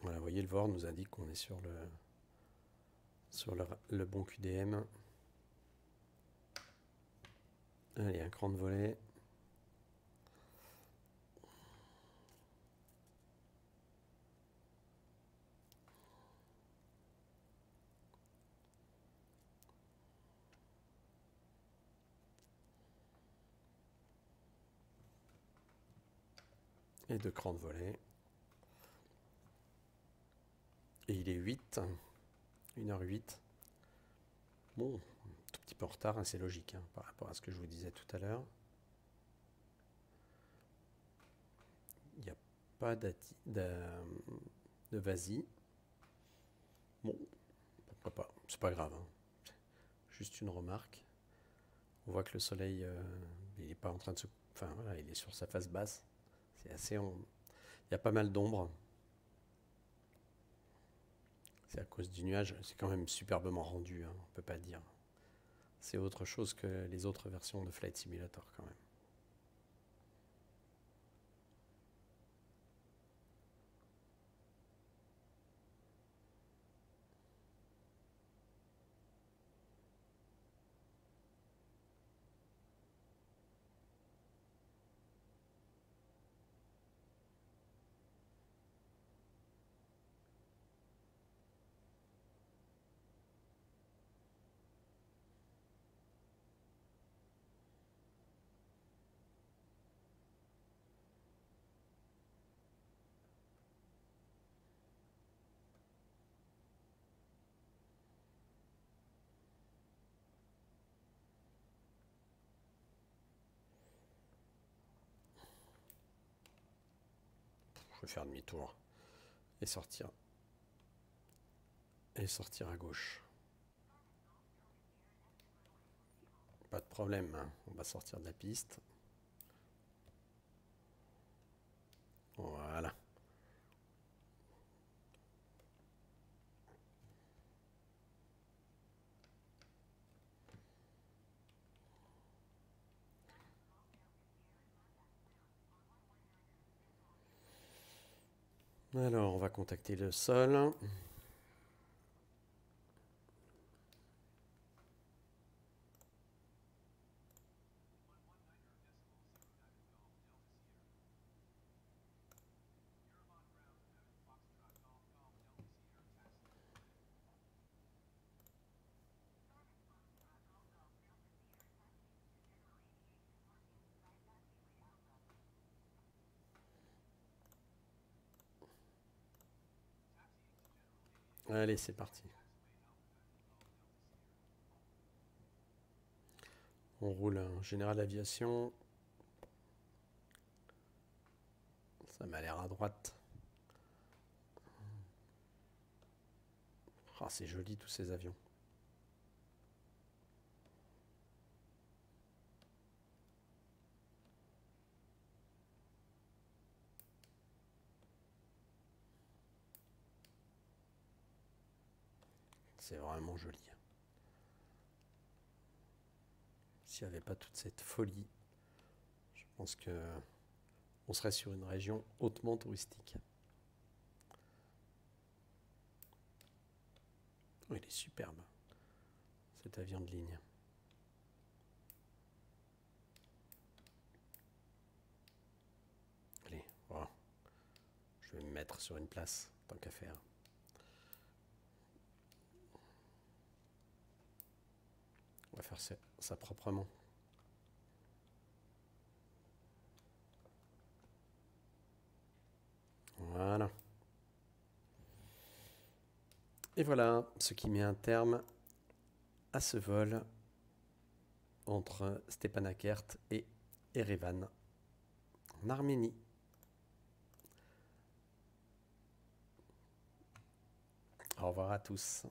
Voilà, vous voyez, le VOR nous indique qu'on est sur le bon QDM. Allez, un cran de volet. Et deux crans de volet. Et il est 8, 1h08. Bon, un tout petit peu en retard, hein, c'est logique hein, par rapport à ce que je vous disais tout à l'heure. Il n'y a pas de VASI. Bon, pourquoi pas, c'est pas grave. Hein. Juste une remarque. On voit que le soleil, il n'est pas en train de se... Enfin voilà, il est sur sa face basse. C'est assez... Il y a pas mal d'ombre. C'est à cause du nuage. C'est quand même superbement rendu, hein, on peut pas dire. C'est autre chose que les autres versions de Flight Simulator quand même. Je vais faire demi-tour et sortir à gauche. Pas de problème, hein. On va sortir de la piste. Voilà. Alors, on va contacter le sol. Allez, c'est parti. On roule un général aviation. Ça m'a l'air à droite. Ah, c'est joli tous ces avions. C'est vraiment joli. S'il n'y avait pas toute cette folie, je pense que on serait sur une région hautement touristique. Oh, il est superbe, cet avion de ligne. Allez, voilà. Je vais me mettre sur une place, tant qu'à faire. On va faire ça proprement. Voilà. Et voilà, ce qui met un terme à ce vol entre Stepanakert et Erevan, en Arménie. Au revoir à tous.